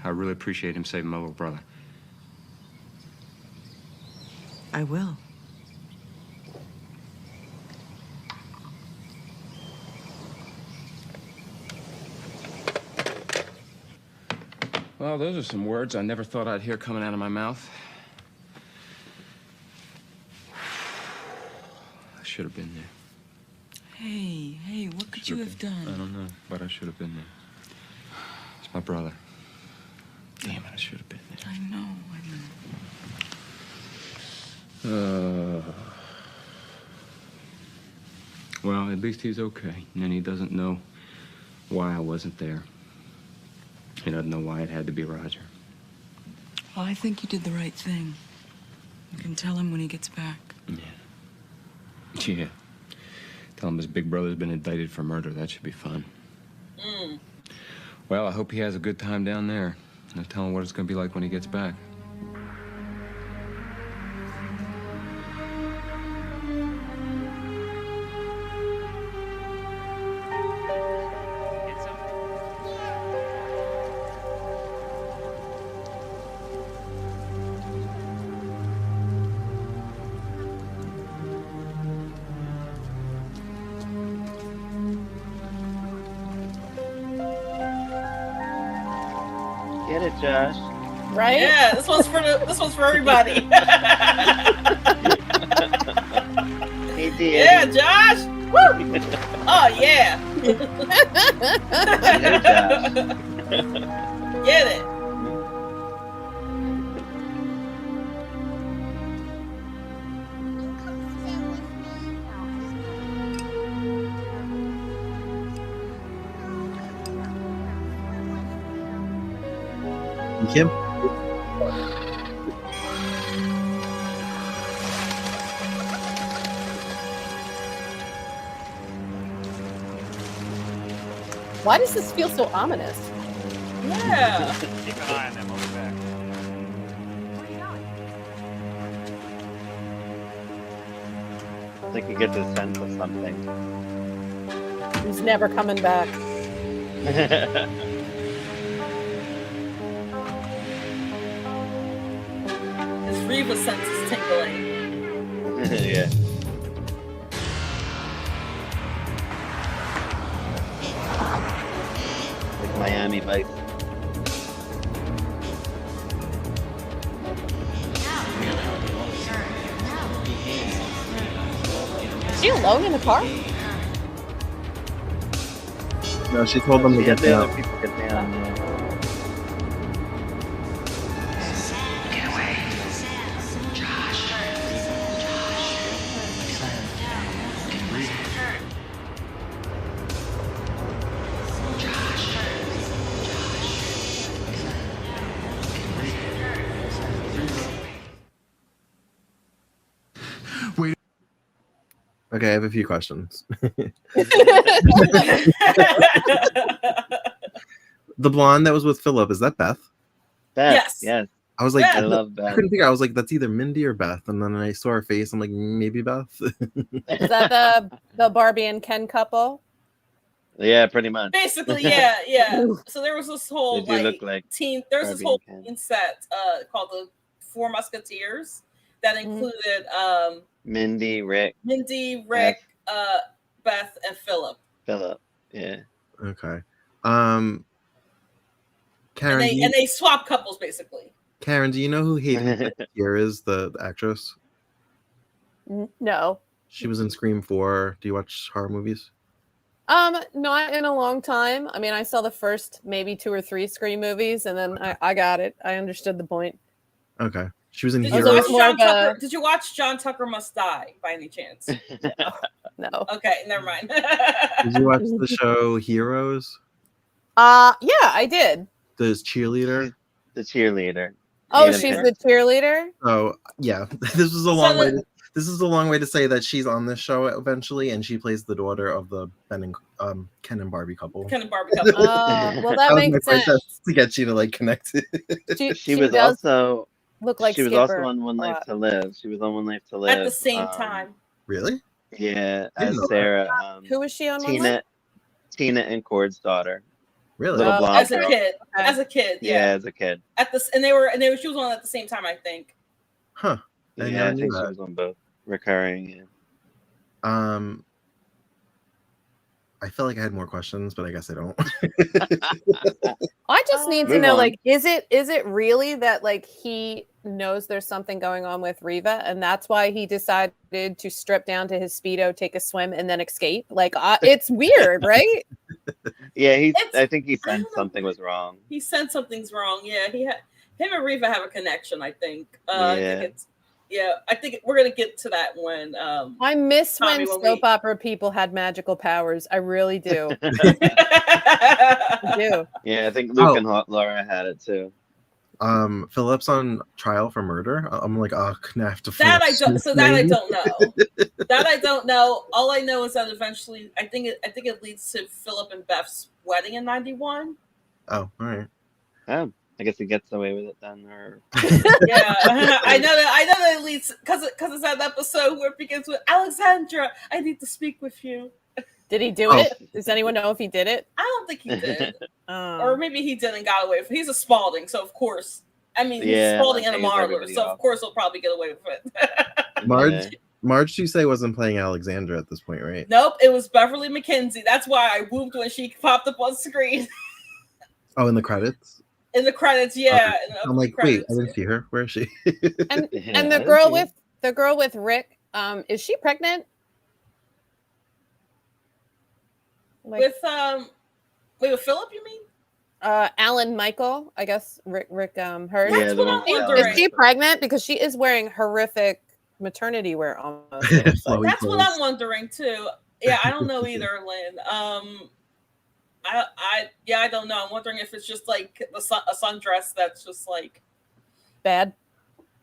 [SPEAKER 15] I really appreciate him saving my little brother.
[SPEAKER 10] I will.
[SPEAKER 15] Well, those are some words I never thought I'd hear coming out of my mouth. I should have been there.
[SPEAKER 11] Hey, what could you have done?
[SPEAKER 15] I don't know, but I should have been there. It's my brother. Damn it, I should have been there.
[SPEAKER 11] I know.
[SPEAKER 15] Well, at least he's okay, and he doesn't know why I wasn't there. He doesn't know why it had to be Roger.
[SPEAKER 11] Well, I think you did the right thing. You can tell him when he gets back.
[SPEAKER 15] Yeah. Tell him his big brother's been indicted for murder. That should be fun. Well, I hope he has a good time down there. I'll tell him what it's going to be like when he gets back.
[SPEAKER 3] Get it, Josh.
[SPEAKER 5] Right?
[SPEAKER 2] Yeah, this one's for everybody.
[SPEAKER 3] He did.
[SPEAKER 2] Yeah, Josh. Woo! Oh yeah. Get it.
[SPEAKER 1] You can't.
[SPEAKER 5] Why does this feel so ominous?
[SPEAKER 2] Yeah.
[SPEAKER 8] Keep an eye on them. I'll be back.
[SPEAKER 3] I think you get the sense of something.
[SPEAKER 5] He's never coming back.
[SPEAKER 2] His Reva sense is tingling.
[SPEAKER 3] Yeah. Like Miami Vice.
[SPEAKER 5] Is she alone in the car?
[SPEAKER 1] No, she told them to
[SPEAKER 3] Yeah,
[SPEAKER 1] get
[SPEAKER 3] the other
[SPEAKER 1] down.
[SPEAKER 3] people get down.
[SPEAKER 12] Get away. Josh. Wait.
[SPEAKER 1] Okay, I have a few questions. The blonde that was with Philip, is that Beth?
[SPEAKER 3] Beth,
[SPEAKER 2] Yes.
[SPEAKER 3] yes.
[SPEAKER 1] I was like,
[SPEAKER 3] I love
[SPEAKER 1] I
[SPEAKER 3] Beth.
[SPEAKER 1] couldn't figure. I was like, that's either Mindy or Beth, and then I saw her face. I'm like, maybe Beth.
[SPEAKER 5] Is that the Barbie and Ken couple?
[SPEAKER 3] Yeah, pretty much.
[SPEAKER 2] Basically, yeah. So there was this whole
[SPEAKER 3] They do look like
[SPEAKER 2] teen. There's this
[SPEAKER 3] Barbie
[SPEAKER 2] whole
[SPEAKER 3] and Ken.
[SPEAKER 2] teen set called the Four Musketeers that included
[SPEAKER 3] Mindy, Rick,
[SPEAKER 2] Mindy, Rick, Beth, and Philip.
[SPEAKER 3] Philip. Yeah.
[SPEAKER 1] Okay.
[SPEAKER 2] And
[SPEAKER 1] Karen,
[SPEAKER 2] they swap couples basically.
[SPEAKER 1] Karen, do you know who Hayden Pier is, the actress?
[SPEAKER 5] No.
[SPEAKER 1] She was in Scream 4. Do you watch horror movies?
[SPEAKER 5] Not in a long time. I mean, I saw the first maybe 2 or 3 Scream movies, and then I got it. I understood the point.
[SPEAKER 1] Okay. She was in
[SPEAKER 2] Did
[SPEAKER 1] Heroes.
[SPEAKER 2] Did you watch John Tucker Must Die by any chance?
[SPEAKER 5] No.
[SPEAKER 2] Okay, never mind.
[SPEAKER 1] Did you watch the show Heroes?
[SPEAKER 5] Yeah, I did.
[SPEAKER 1] The cheerleader.
[SPEAKER 3] The cheerleader.
[SPEAKER 5] Oh, she's the cheerleader?
[SPEAKER 1] Oh, yeah. This is a long way. This is a long way to say that she's on this show eventually, and she plays the daughter of the Ken and Barbie couple.
[SPEAKER 2] Ken and Barbie couple.
[SPEAKER 5] Well, that
[SPEAKER 1] was
[SPEAKER 5] makes
[SPEAKER 1] my first
[SPEAKER 5] sense.
[SPEAKER 1] test to get you to like connect it.
[SPEAKER 3] She was
[SPEAKER 5] does
[SPEAKER 3] also
[SPEAKER 5] look like
[SPEAKER 3] she was
[SPEAKER 5] Skipper
[SPEAKER 3] also on One
[SPEAKER 5] a
[SPEAKER 3] Life
[SPEAKER 5] lot.
[SPEAKER 3] to Live. She was on One Life to Live
[SPEAKER 2] At the same time.
[SPEAKER 1] Really?
[SPEAKER 3] Yeah,
[SPEAKER 1] I didn't
[SPEAKER 3] as
[SPEAKER 1] know that.
[SPEAKER 3] Sarah.
[SPEAKER 5] Who was she on? One Life?
[SPEAKER 3] Tina and Cord's daughter.
[SPEAKER 1] Really?
[SPEAKER 3] Little blonde
[SPEAKER 2] As a
[SPEAKER 3] girl.
[SPEAKER 2] kid. As a kid,
[SPEAKER 3] Yeah,
[SPEAKER 2] yeah.
[SPEAKER 3] as a kid.
[SPEAKER 2] At this, and they were she was on at the same time, I think.
[SPEAKER 1] Huh. I
[SPEAKER 3] Yeah,
[SPEAKER 1] never
[SPEAKER 3] I
[SPEAKER 1] knew
[SPEAKER 3] think she
[SPEAKER 1] that.
[SPEAKER 3] was on both recurring. Yeah.
[SPEAKER 1] I feel like I had more questions, but I guess I don't.
[SPEAKER 5] I just need to
[SPEAKER 3] Move
[SPEAKER 5] know,
[SPEAKER 3] on.
[SPEAKER 5] like, is it really that like he knows there's something going on with Reva, and that's why he decided to strip down to his Speedo, take a swim, and then escape? Like, it's weird, right?
[SPEAKER 3] Yeah, I think he sensed something was wrong.
[SPEAKER 2] He said something's wrong. Yeah, him and Reva have a connection, I think. I think we're gonna get to that when
[SPEAKER 5] I miss
[SPEAKER 2] Tommy,
[SPEAKER 5] when
[SPEAKER 2] when
[SPEAKER 5] soap opera people had magical powers. I really do. I do.
[SPEAKER 3] Yeah, I think Luke and Laura had it too.
[SPEAKER 1] Philip's on trial for murder. I'm like, oh, I have to.
[SPEAKER 2] that I don't know. That I don't know. All I know is that eventually I think it leads to Philip and Beth's wedding in 91.
[SPEAKER 1] Oh, all right.
[SPEAKER 3] Oh, I guess he gets away with it then, or
[SPEAKER 2] Yeah, I know that it leads because it's that episode where it begins with Alexandra. I need to speak with you.
[SPEAKER 5] Did he do it? Does anyone know if he did it?
[SPEAKER 2] I don't think he did, or maybe he did and got away with it. He's a Spalding, so of course, he's Spalding and a Marlar, so of course he'll probably get away with it.
[SPEAKER 1] Marge Tuesday wasn't playing Alexandra at this point, right?
[SPEAKER 2] Nope, it was Beverly McKenzie. That's why I whooped when she popped up on screen.
[SPEAKER 1] Oh, in the credits.
[SPEAKER 2] In the credits, yeah.
[SPEAKER 1] Okay. I'm like, wait, I didn't see her. Where is she?
[SPEAKER 5] And the girl with Rick, is she pregnant? Like,
[SPEAKER 2] with Philip, you mean?
[SPEAKER 5] Alan Michael, I guess Rick Hurd.
[SPEAKER 2] That's what I'm wondering.
[SPEAKER 5] Is she pregnant? Because she is wearing horrific maternity wear almost.
[SPEAKER 2] That's what I'm wondering too. Yeah, I don't know either, Lynn. I don't know. I'm wondering if it's just like a sundress that's just like
[SPEAKER 5] bad.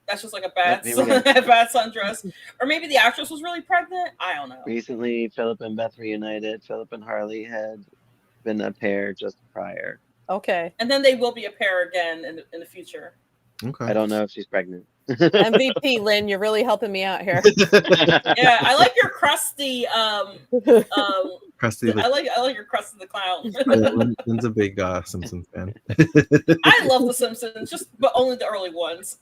[SPEAKER 2] That's just like a bad,
[SPEAKER 3] bad
[SPEAKER 2] sundress, or maybe the actress was really pregnant. I don't know.
[SPEAKER 3] Recently, Philip and Beth reunited. Philip and Harley had been a pair just prior.
[SPEAKER 5] Okay.
[SPEAKER 2] And then they will be a pair again in the future.
[SPEAKER 1] Okay.
[SPEAKER 3] I don't know if she's pregnant.
[SPEAKER 5] MVP, Lynn, you're really helping me out here.
[SPEAKER 2] Yeah, I like your crusty.
[SPEAKER 1] Krusty the,
[SPEAKER 2] I like your Krusty the Clown.
[SPEAKER 1] Lynn's a big Simpsons fan.
[SPEAKER 2] I love the Simpsons, but only the early ones.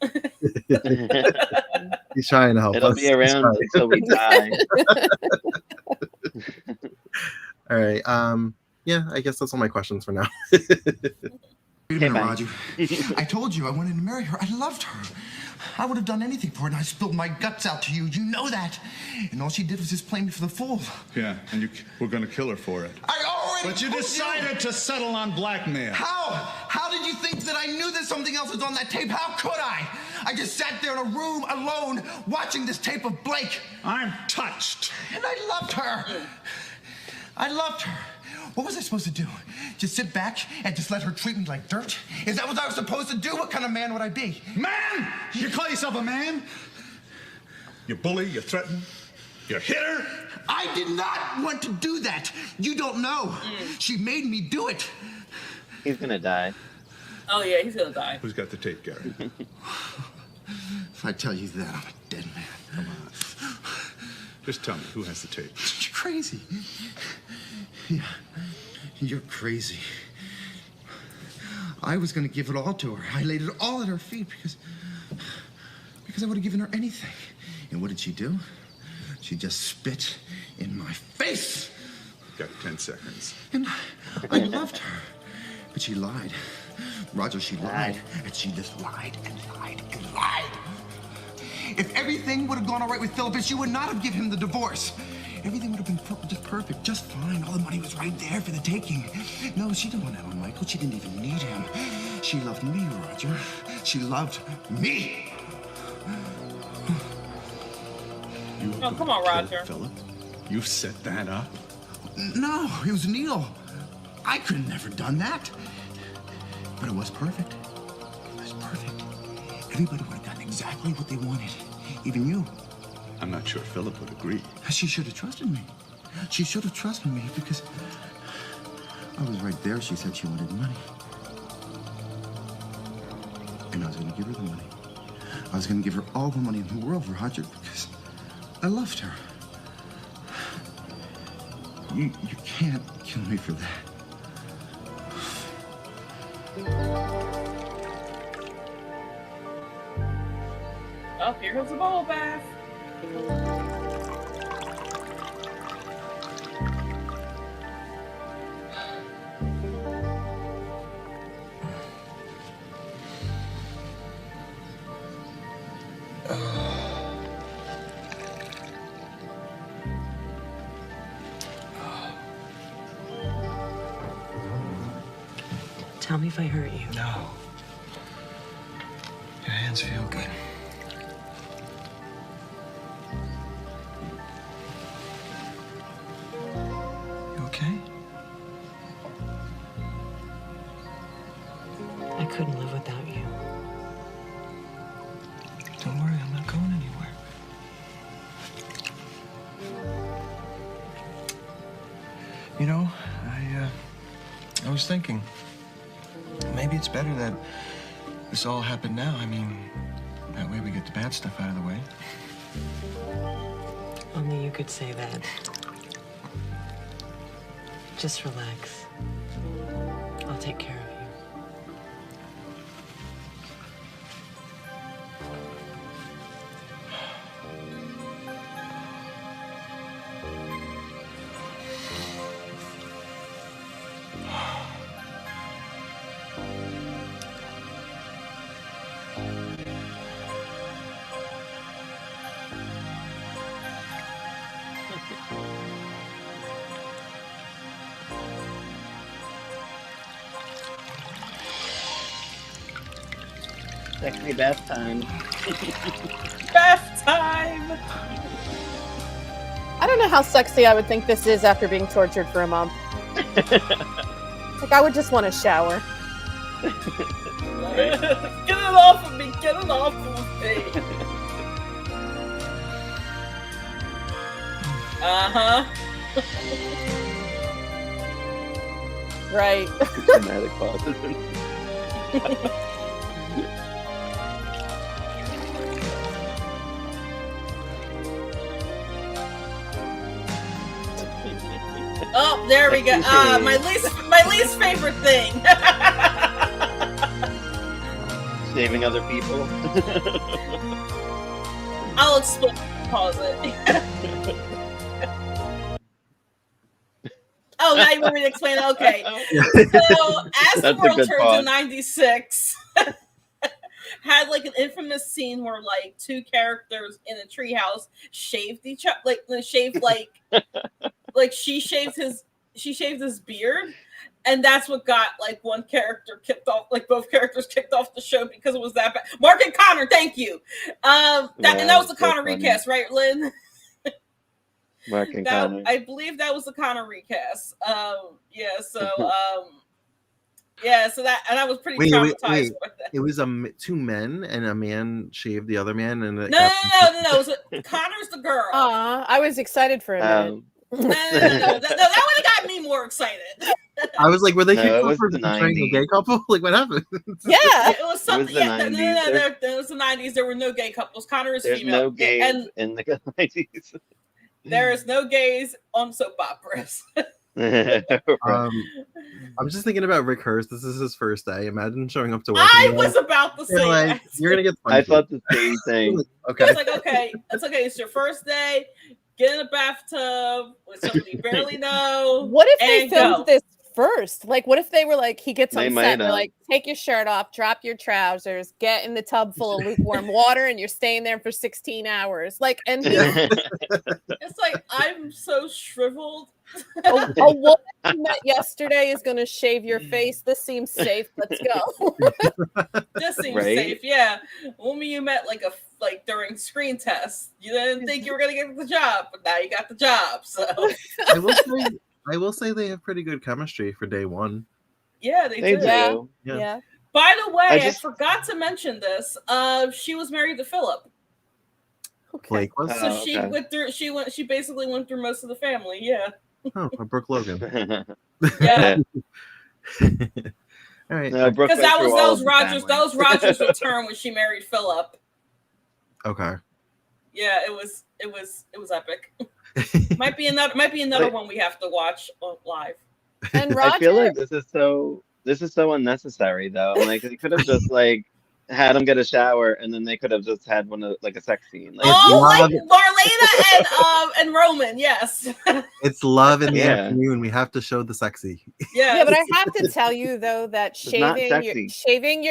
[SPEAKER 1] He's trying to help
[SPEAKER 3] It'll
[SPEAKER 1] us.
[SPEAKER 3] be around until we die.
[SPEAKER 1] All right. Yeah, I guess that's all my questions for now.
[SPEAKER 12] Wait a minute, Roger. I told you I wanted to marry her. I loved her. I would have done anything for her, and I spilled my guts out to you. You know that. And all she did was just play me for the fool.
[SPEAKER 6] Yeah, and we're going to kill her for it.
[SPEAKER 12] I already
[SPEAKER 6] But you
[SPEAKER 12] told
[SPEAKER 6] decided to settle on blackmail.
[SPEAKER 12] How? How did you think that I knew that something else was on that tape? How could I? I just sat there in a room alone watching this tape of Blake.
[SPEAKER 6] I'm touched.
[SPEAKER 12] And I loved her. I loved her. What was I supposed to do? Just sit back and just let her treat me like dirt? Is that what I was supposed to do? What kind of man would I be?
[SPEAKER 6] Man! You call yourself a man? You bully, you threaten, you hit her?
[SPEAKER 12] I did not want to do that. You don't know. She made me do it.
[SPEAKER 3] He's gonna die.
[SPEAKER 2] Oh yeah, he's gonna die.
[SPEAKER 6] Who's got the tape, Gary?
[SPEAKER 12] If I tell you that, I'm a dead man.
[SPEAKER 6] Come on. Just tell me, who has the tape?
[SPEAKER 12] You're crazy. Yeah, you're crazy. I was going to give it all to her. I laid it all at her feet because I would have given her anything. And what did she do? She just spit in my face.
[SPEAKER 6] Got 10 seconds.
[SPEAKER 12] And I loved her, but she lied. Roger, she lied, and she just lied and lied and lied. If everything would have gone all right with Philip, she would not have given him the divorce. Everything would have been just perfect, just fine. All the money was right there for the taking. No, she didn't want Alan Michael. She didn't even need him. She loved me, Roger. She loved me.
[SPEAKER 2] Oh, come on, Roger.
[SPEAKER 6] Philip, you set that up?
[SPEAKER 12] No, it was Neil. I could have never done that. But it was perfect. It was perfect. Everybody would have gotten exactly what they wanted. Even you.
[SPEAKER 6] I'm not sure Philip would agree.
[SPEAKER 12] She should have trusted me. She should have trusted me because I was right there. She said she wanted money. And I was going to give her the money. I was going to give her all the money in the world, Roger, because I loved her. You can't kill me for that.
[SPEAKER 2] Oh, here comes the bubble bath.
[SPEAKER 10] Tell me if I hurt you.
[SPEAKER 14] No. Your hands feel good. You okay?
[SPEAKER 10] I couldn't live without you.
[SPEAKER 14] Don't worry, I'm not going anywhere. You know, I was thinking, maybe it's better that this all happened now. I mean, that way we get the bad stuff out of the way.
[SPEAKER 10] Only you could say that. Just relax. I'll take care of you.
[SPEAKER 3] Sexy bath time.
[SPEAKER 2] Bath time!
[SPEAKER 5] I don't know how sexy I would think this is after being tortured for a month. Like, I would just want a shower.
[SPEAKER 2] Get it off of me! Get it off of me!
[SPEAKER 5] Right.
[SPEAKER 3] Dramatic pauses.
[SPEAKER 2] Oh, there we go. My least favorite thing.
[SPEAKER 3] Shaving other people.
[SPEAKER 2] I'll explain. Pause it. Oh, now you want me to explain it? Okay. So, as the world turns in 96, had like an infamous scene where like two characters in a treehouse shaved each other, like she shaved his beard, and that's what got like one character kicked off, like both characters kicked off the show because it was that bad. Mark and Connor, thank you. And that was the Connor recast, right, Lynn?
[SPEAKER 3] Mark and Connor.
[SPEAKER 2] I believe that was the Connor recast. So that, and I was pretty traumatized with that.
[SPEAKER 1] It was two men, and a man shaved the other man, and
[SPEAKER 2] No. It was Connor's the girl.
[SPEAKER 5] I was excited for a minute.
[SPEAKER 2] No, that would have got me more excited.
[SPEAKER 1] I was like, were they kicked off for portraying a gay couple? Like, what happened?
[SPEAKER 5] Yeah,
[SPEAKER 2] it was something. It was the 90s. There were no gay couples. Connor is female.
[SPEAKER 3] There's no gays in the 90s.
[SPEAKER 2] There is no gays on soap operas.
[SPEAKER 1] I'm just thinking about Rick Hurst. This is his first day. Imagine showing up to work.
[SPEAKER 2] I was about to say
[SPEAKER 1] like,
[SPEAKER 2] that.
[SPEAKER 1] You're gonna get punched.
[SPEAKER 3] I thought the same thing.
[SPEAKER 1] Okay.
[SPEAKER 2] It's like, okay, it's your first day. Get in a bathtub with somebody you barely know.
[SPEAKER 5] What if they filmed this first? Like, what if they were like, he gets on set, and they're like, take your shirt off, drop your trousers, get in the tub full of lukewarm water, and you're staying there for 16 hours. Like, and
[SPEAKER 2] it's like, I'm so shriveled.
[SPEAKER 5] A woman you met yesterday is going to shave your face. This seems safe. Let's go.
[SPEAKER 2] This seems safe. Yeah. Woman you met like during screen tests. You didn't think you were going to get the job, but now you got the job. So
[SPEAKER 1] I will say they have pretty good chemistry for day one.
[SPEAKER 2] Yeah, they do.
[SPEAKER 5] Yeah.
[SPEAKER 2] By the way, I forgot to mention this. She was married to Philip.
[SPEAKER 1] Okay. Blake was.
[SPEAKER 2] So she went through. She basically went through most of the family. Yeah.
[SPEAKER 1] Oh, Brooke Logan.
[SPEAKER 2] Yeah.
[SPEAKER 1] All right.
[SPEAKER 2] Because that was Roger's. That was Roger's return when she married Philip.
[SPEAKER 1] Okay.
[SPEAKER 2] Yeah, it was epic. might be another one we have to watch live.
[SPEAKER 5] And Roger,
[SPEAKER 3] I feel like this is so unnecessary though. Like they could have just like had him get a shower, and then they could have just had one of like a sex scene. Like,
[SPEAKER 2] like Marlena and Roman. Yes.
[SPEAKER 1] It's love in the afternoon. We have to show the sexy.
[SPEAKER 2] Yeah,
[SPEAKER 5] but I have to tell you though that shaving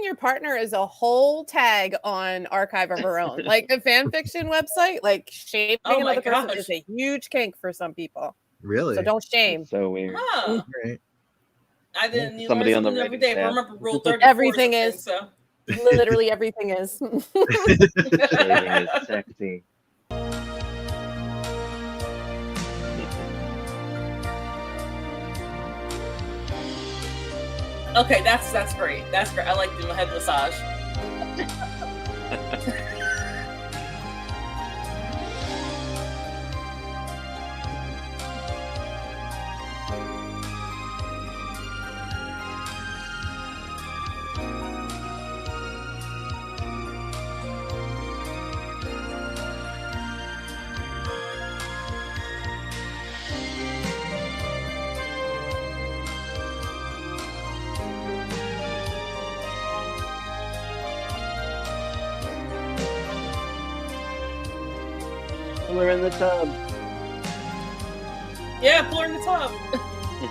[SPEAKER 5] your partner is a whole tag on Archive of Our Own, like the fan fiction website. Like shaving another person is a huge kink for some people.
[SPEAKER 1] Really?
[SPEAKER 5] So don't shame.
[SPEAKER 3] So weird.
[SPEAKER 2] Huh.
[SPEAKER 1] Right.
[SPEAKER 2] I didn't need
[SPEAKER 3] somebody on the
[SPEAKER 2] every day. But remember, Rule 34.
[SPEAKER 5] Everything is. So. Literally everything is.
[SPEAKER 3] Shaving is sexy.
[SPEAKER 2] Okay, that's great. That's great. I like doing a head massage.
[SPEAKER 3] We're in the tub.
[SPEAKER 2] Yeah, pull her in the tub.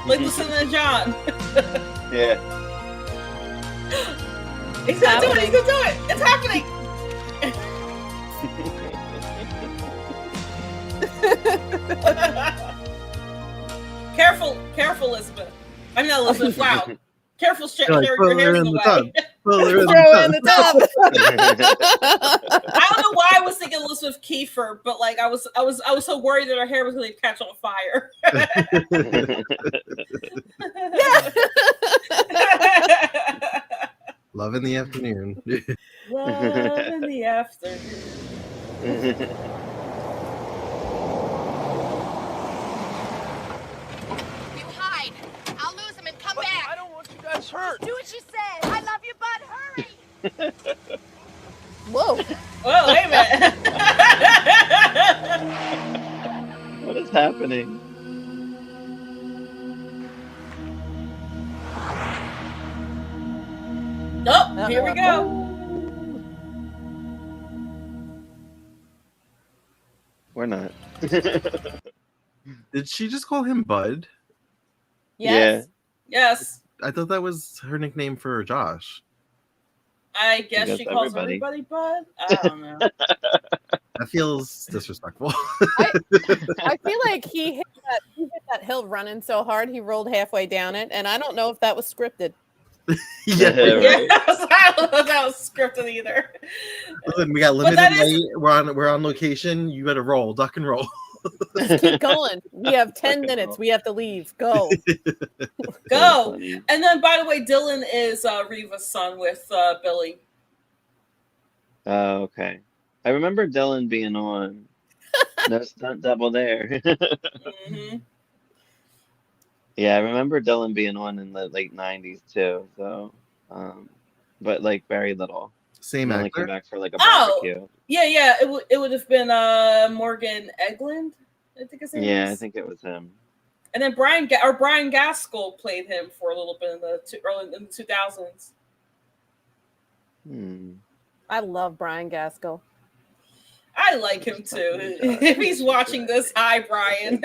[SPEAKER 2] Like Lucinda and John.
[SPEAKER 3] Yeah.
[SPEAKER 2] He's gonna do it. He's gonna do it. It's happening. Careful, Elizabeth. I'm not Elizabeth. Wow. Careful, Sherry.
[SPEAKER 1] Like,
[SPEAKER 2] Your hair's in the way.
[SPEAKER 1] Well,
[SPEAKER 5] Throw her in the tub.
[SPEAKER 2] I don't know why I was thinking Elizabeth Kiefer, but like I was so worried that her hair was going to catch on fire.
[SPEAKER 1] Love in the afternoon.
[SPEAKER 2] Love in the afternoon.
[SPEAKER 9] You hide. I'll lose him and come back. I don't want you guys hurt. Just do what she says. I love you, bud. Hurry.
[SPEAKER 5] Whoa.
[SPEAKER 2] Whoa, wait a minute.
[SPEAKER 3] What is happening?
[SPEAKER 2] Oh, here we go.
[SPEAKER 3] We're not.
[SPEAKER 1] Did she just call him Bud?
[SPEAKER 5] Yes.
[SPEAKER 2] Yes.
[SPEAKER 1] I thought that was her nickname for Josh.
[SPEAKER 2] I guess she calls everybody Bud. I don't know.
[SPEAKER 1] That feels disrespectful.
[SPEAKER 5] I feel like he hit that hill running so hard he rolled halfway down it, and I don't know if that was scripted.
[SPEAKER 1] Yeah,
[SPEAKER 2] Yes, I don't know if that was scripted either.
[SPEAKER 1] Listen, we got
[SPEAKER 2] But
[SPEAKER 1] limited
[SPEAKER 2] that is-
[SPEAKER 1] light. We're on location. You better roll, duck and roll.
[SPEAKER 5] Let's keep going. We have 10 minutes. We have to leave. Go.
[SPEAKER 2] Go. And then, by the way, Dylan is Reva's son with Billy.
[SPEAKER 3] Oh, okay. I remember Dylan being on. No stunt double there.
[SPEAKER 2] Mm-hmm.
[SPEAKER 3] Yeah, I remember Dylan being on in the late '90s too. So, but like very little.
[SPEAKER 1] Same
[SPEAKER 3] He only
[SPEAKER 1] actor?
[SPEAKER 3] came back for like a
[SPEAKER 2] Oh,
[SPEAKER 3] barbecue.
[SPEAKER 2] yeah. It would have been Morgan Eglund, I think his name
[SPEAKER 3] Yeah, I
[SPEAKER 2] is.
[SPEAKER 3] think it was him.
[SPEAKER 2] And then Brian Gaskell played him for a little bit in the early in the 2000s.
[SPEAKER 5] I love Brian Gaskell.
[SPEAKER 2] I like him too. If he's watching this, hi Brian.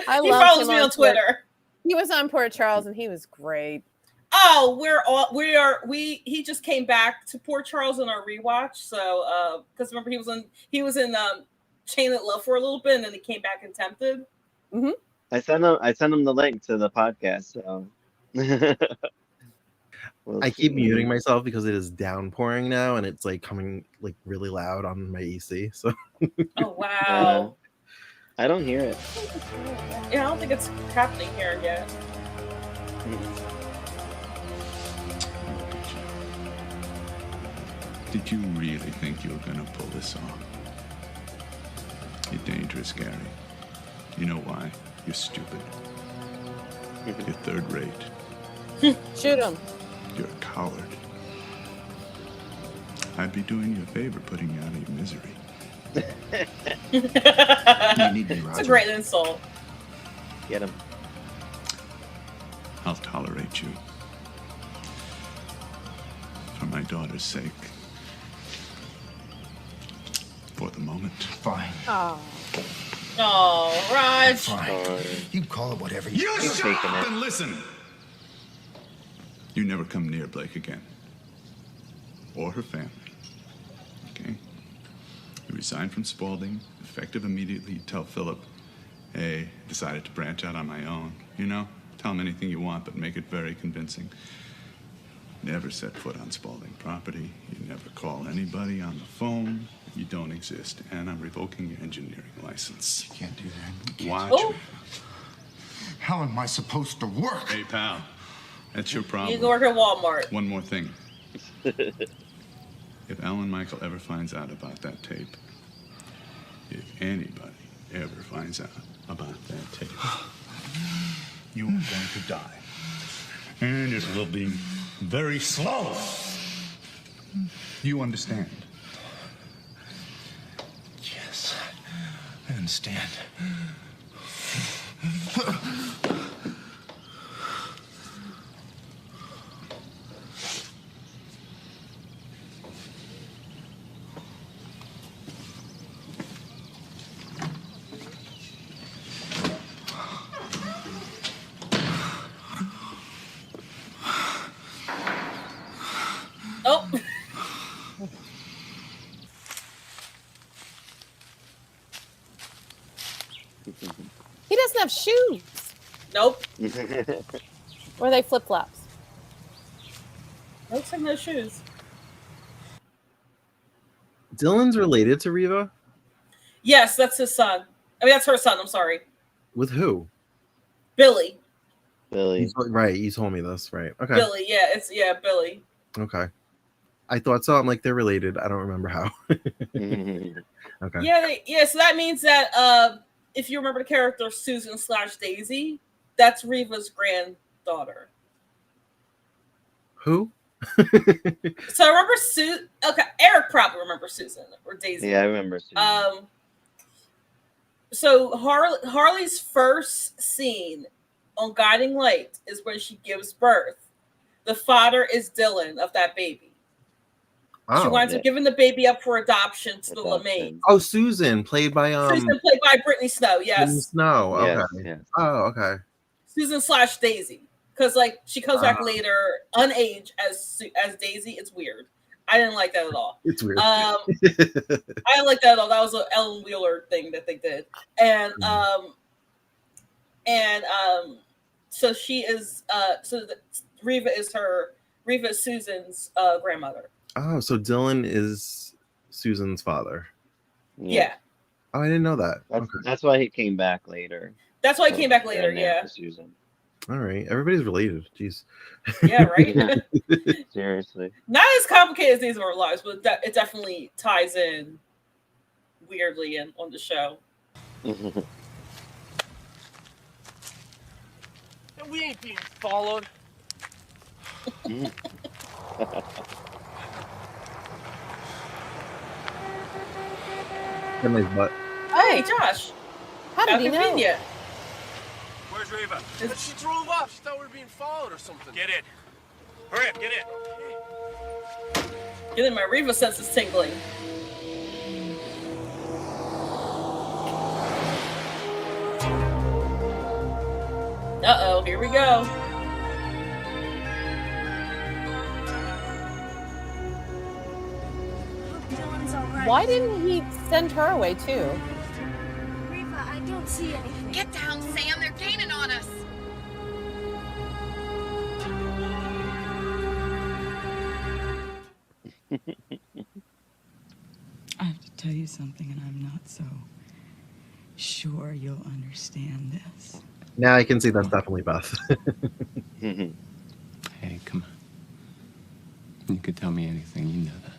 [SPEAKER 5] I
[SPEAKER 2] He
[SPEAKER 5] love
[SPEAKER 2] follows
[SPEAKER 5] him
[SPEAKER 2] me on Twitter.
[SPEAKER 5] He was on Port Charles and he was great.
[SPEAKER 2] Oh, he just came back to Port Charles in our rewatch. So because remember he was in Chain of Love for a little bit and then he came back in Tempted.
[SPEAKER 5] Mm-hmm.
[SPEAKER 3] I sent him the link to the podcast. So.
[SPEAKER 1] I keep muting myself because it is downpouring now and it's like coming like really loud on my AC. So
[SPEAKER 2] Oh wow.
[SPEAKER 3] I don't hear it.
[SPEAKER 2] Yeah, I don't think it's happening here yet.
[SPEAKER 6] Did you really think you were gonna pull this off? You're dangerous, Gary. You know why? You're stupid. You're third rate.
[SPEAKER 5] Shoot him.
[SPEAKER 6] You're a coward. I'd be doing you a favor putting you out of your misery. You need me,
[SPEAKER 2] It's a
[SPEAKER 6] Roger.
[SPEAKER 2] great insult.
[SPEAKER 3] Get him.
[SPEAKER 6] I'll tolerate you. For my daughter's sake. For the moment.
[SPEAKER 12] Fine.
[SPEAKER 5] Oh.
[SPEAKER 2] Oh, Raj.
[SPEAKER 12] Fine. You call it whatever you
[SPEAKER 6] You
[SPEAKER 12] want.
[SPEAKER 6] shut up and listen! You never come near Blake again. Or her family. Okay? You resign from Spaulding, effective immediately. You tell Philip, hey, decided to branch out on my own. You know? Tell him anything you want, but make it very convincing. Never set foot on Spaulding property. You never call anybody on the phone. You don't exist. And I'm revoking your engineering license.
[SPEAKER 12] You can't do that.
[SPEAKER 6] Watch
[SPEAKER 2] Oh.
[SPEAKER 6] it.
[SPEAKER 12] How am I supposed to work?
[SPEAKER 6] Hey, pal. That's your
[SPEAKER 2] You
[SPEAKER 6] problem.
[SPEAKER 2] can work at Walmart.
[SPEAKER 6] One more thing. If Alan Michael ever finds out about that tape, if anybody ever finds out about that tape, you are going to die. And it will be very slow. You understand?
[SPEAKER 12] Yes, I understand.
[SPEAKER 2] Oh.
[SPEAKER 5] He doesn't have shoes.
[SPEAKER 2] Nope.
[SPEAKER 5] Or are they flip flops?
[SPEAKER 2] Looks like no shoes.
[SPEAKER 1] Dylan's related to Reva?
[SPEAKER 2] Yes, that's his son. I mean, that's her son. I'm sorry.
[SPEAKER 1] With who?
[SPEAKER 2] Billy.
[SPEAKER 3] Billy.
[SPEAKER 1] Right, you told me this. Right. Okay.
[SPEAKER 2] Billy. Yeah, Billy.
[SPEAKER 1] Okay. I thought so. I'm like, they're related. I don't remember how. Okay.
[SPEAKER 2] Yeah. So that means that if you remember the character Susan/Daisy, that's Reva's granddaughter.
[SPEAKER 1] Who?
[SPEAKER 2] So I remember Susan. Okay, Eric probably remembers Susan or Daisy.
[SPEAKER 3] Yeah, I remember Susan.
[SPEAKER 2] So Harley's first scene on Guiding Light is when she gives birth. The father is Dylan of that baby. She winds up giving the baby up for adoption to the LeMay.
[SPEAKER 1] Oh, Susan, played by
[SPEAKER 2] Susan, played by Brittany Snow. Yes.
[SPEAKER 1] Brittany Snow. Okay.
[SPEAKER 3] Yes.
[SPEAKER 1] Oh, okay.
[SPEAKER 2] Susan/Daisy, because like she comes back later, unaged as Daisy. It's weird. I didn't like that at all.
[SPEAKER 1] It's weird.
[SPEAKER 2] I didn't like that at all. That was an Ellen Wheeler thing that they did, and so she is Reva is Susan's grandmother.
[SPEAKER 1] Oh, so Dylan is Susan's father.
[SPEAKER 2] Yeah.
[SPEAKER 1] Oh, I didn't know that.
[SPEAKER 3] That's why he came back later.
[SPEAKER 2] That's why he came back later. Yeah.
[SPEAKER 3] Susan.
[SPEAKER 1] All right, everybody's related. Jeez.
[SPEAKER 2] Yeah, right.
[SPEAKER 3] Seriously.
[SPEAKER 2] Not as complicated as these of our lives, but it definitely ties in weirdly on the show.
[SPEAKER 16] And we ain't being followed.
[SPEAKER 1] Nice butt.
[SPEAKER 2] Hey, Josh.
[SPEAKER 5] How did he know?
[SPEAKER 2] Convenient.
[SPEAKER 8] Where's Reva?
[SPEAKER 16] But she drove off. She thought we were being followed or something.
[SPEAKER 8] Get in. Hurry up, get in.
[SPEAKER 2] Get in, my Reva sense is tingling. Uh-oh, here we go.
[SPEAKER 5] Why didn't he send her away too?
[SPEAKER 9] Reva, I don't see anything. Get down, Sam. They're gaining on us.
[SPEAKER 11] I have to tell you something, and I'm not so sure you'll understand this.
[SPEAKER 1] Now I can see that's definitely Beth.
[SPEAKER 15] Hey, come on. You could tell me anything, you know that.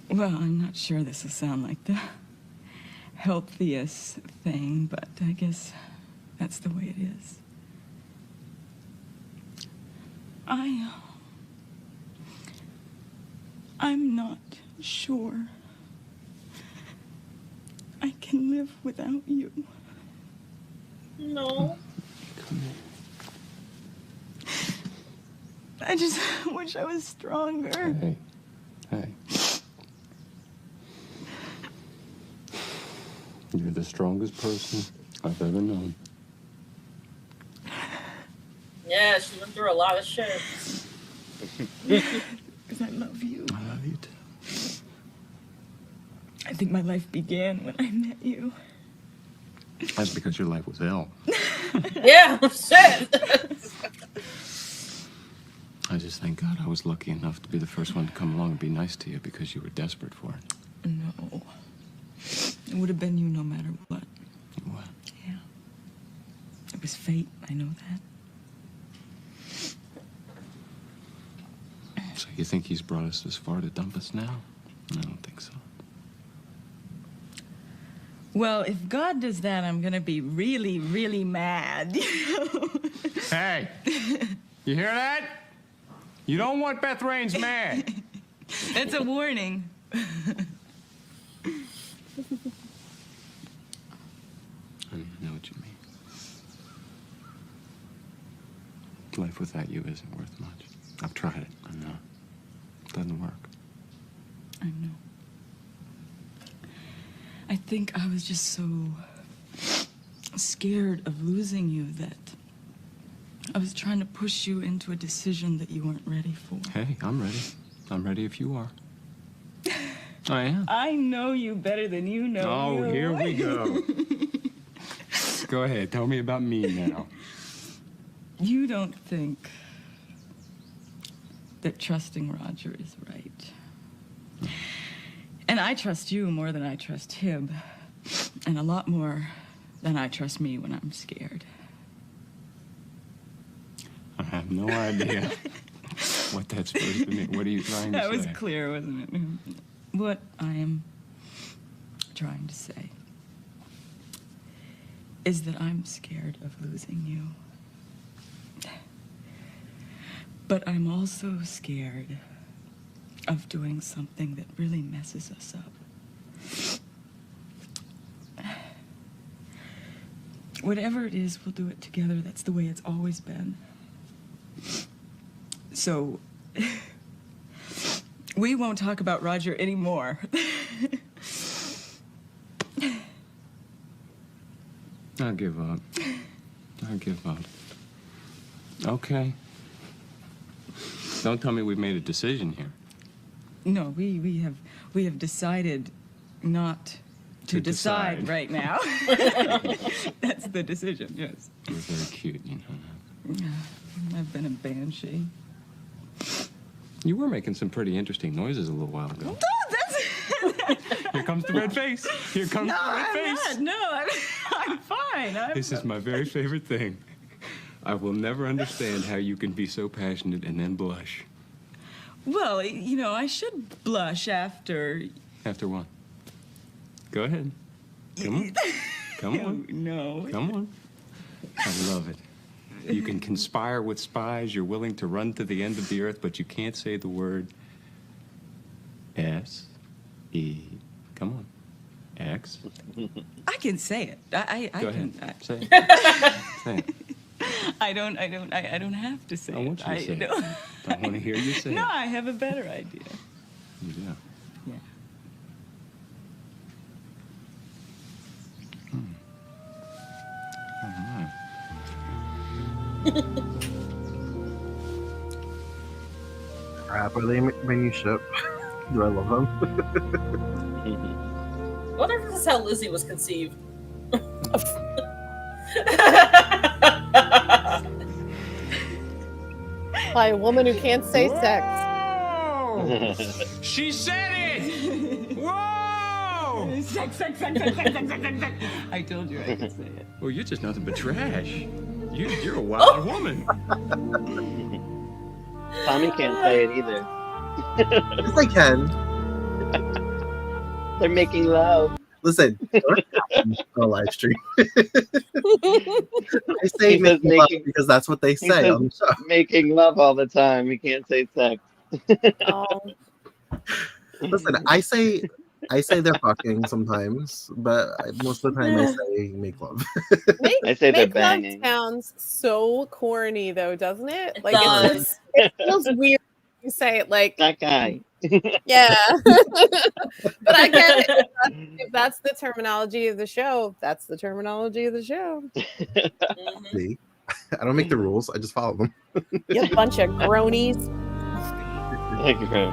[SPEAKER 11] Well, I'm not sure this will sound like the healthiest thing, but I guess that's the way it is. I'm not sure I can live without you.
[SPEAKER 2] No.
[SPEAKER 11] I just wish I was stronger.
[SPEAKER 15] Hey. You're the strongest person I've ever known.
[SPEAKER 2] Yeah, she went through a lot of shit.
[SPEAKER 11] Because I love you.
[SPEAKER 15] I love you too.
[SPEAKER 11] I think my life began when I met you.
[SPEAKER 15] That's because your life was hell.
[SPEAKER 2] Yeah, shit.
[SPEAKER 15] I just thank God I was lucky enough to be the first one to come along and be nice to you because you were desperate for it.
[SPEAKER 11] No. It would have been you no matter what.
[SPEAKER 15] What?
[SPEAKER 11] Yeah. It was fate, I know that.
[SPEAKER 15] So you think he's brought us this far to dump us now? I don't think so.
[SPEAKER 11] Well, if God does that, I'm gonna be really, really mad.
[SPEAKER 15] Hey! You hear that? You don't want Beth Raines mad.
[SPEAKER 11] That's a warning.
[SPEAKER 15] I know what you mean. Life without you isn't worth much. I've tried it, I know. It doesn't work.
[SPEAKER 11] I know. I think I was just so scared of losing you that I was trying to push you into a decision that you weren't ready for.
[SPEAKER 15] Hey, I'm ready. I'm ready if you are. I am.
[SPEAKER 11] I know you better than you know
[SPEAKER 15] Oh,
[SPEAKER 11] you.
[SPEAKER 15] here we go. Go ahead, tell me about me now.
[SPEAKER 11] You don't think that trusting Roger is right. And I trust you more than I trust him. And a lot more than I trust me when I'm scared.
[SPEAKER 15] I have no idea what that's supposed to mean. What are you trying to say?
[SPEAKER 11] That was clear, wasn't it? What I am trying to say is that I'm scared of losing you. But I'm also scared of doing something that really messes us up. Whatever it is, we'll do it together. That's the way it's always been. So, we won't talk about Roger anymore.
[SPEAKER 15] I'll give up. I'll give up. Okay. Don't tell me we've made a decision here.
[SPEAKER 11] No, we have decided not to decide right now. That's the decision, yes.
[SPEAKER 15] You're very cute, you know that.
[SPEAKER 11] I've been a banshee.
[SPEAKER 15] You were making some pretty interesting noises a little while ago. Here comes the red face. Here comes the red face.
[SPEAKER 11] I'm fine.
[SPEAKER 15] This is my very favorite thing. I will never understand how you can be so passionate and then blush.
[SPEAKER 11] Well, you know, I should blush after...
[SPEAKER 15] After what? Go ahead. Come on. Come on.
[SPEAKER 11] No.
[SPEAKER 15] Come on. I love it. You can conspire with spies. You're willing to run to the end of the earth, but you can't say the word S-E. Come on. X.
[SPEAKER 11] I can say it. I
[SPEAKER 15] Go
[SPEAKER 11] can.
[SPEAKER 15] ahead. Say it. Say it.
[SPEAKER 11] I don't have to say it.
[SPEAKER 15] I want you to say it. I want to hear you say it.
[SPEAKER 11] No, I have a better idea.
[SPEAKER 15] Yeah.
[SPEAKER 11] Yeah.
[SPEAKER 15] All right.
[SPEAKER 1] Crap, are they my new ship? Do I love them?
[SPEAKER 2] I wonder if this is how Lizzie was conceived.
[SPEAKER 5] By a woman who can't say sex.
[SPEAKER 15] She said it! Whoa!
[SPEAKER 11] Sex. I told you I could say it.
[SPEAKER 15] Well, you're just nothing but trash. You're a wild woman.
[SPEAKER 3] Tommy can't say it either.
[SPEAKER 1] Yes, I can.
[SPEAKER 3] They're making love.
[SPEAKER 1] Listen, on a live stream. I say making love because that's what they say on the show.
[SPEAKER 3] Making love all the time. He can't say sex.
[SPEAKER 5] Oh.
[SPEAKER 1] Listen, I say they're fucking sometimes, but most of the time I say make love.
[SPEAKER 3] I say they're
[SPEAKER 5] Make love
[SPEAKER 3] banging.
[SPEAKER 5] sounds so corny, though, doesn't it? Like
[SPEAKER 2] does.
[SPEAKER 5] it feels weird. You say it like
[SPEAKER 3] That guy.
[SPEAKER 5] yeah, but I get it. If that's the terminology of the show, that's the terminology of the show.
[SPEAKER 1] See? I don't make the rules, I just follow them.
[SPEAKER 5] You bunch of gronies.
[SPEAKER 3] Thank you, bro.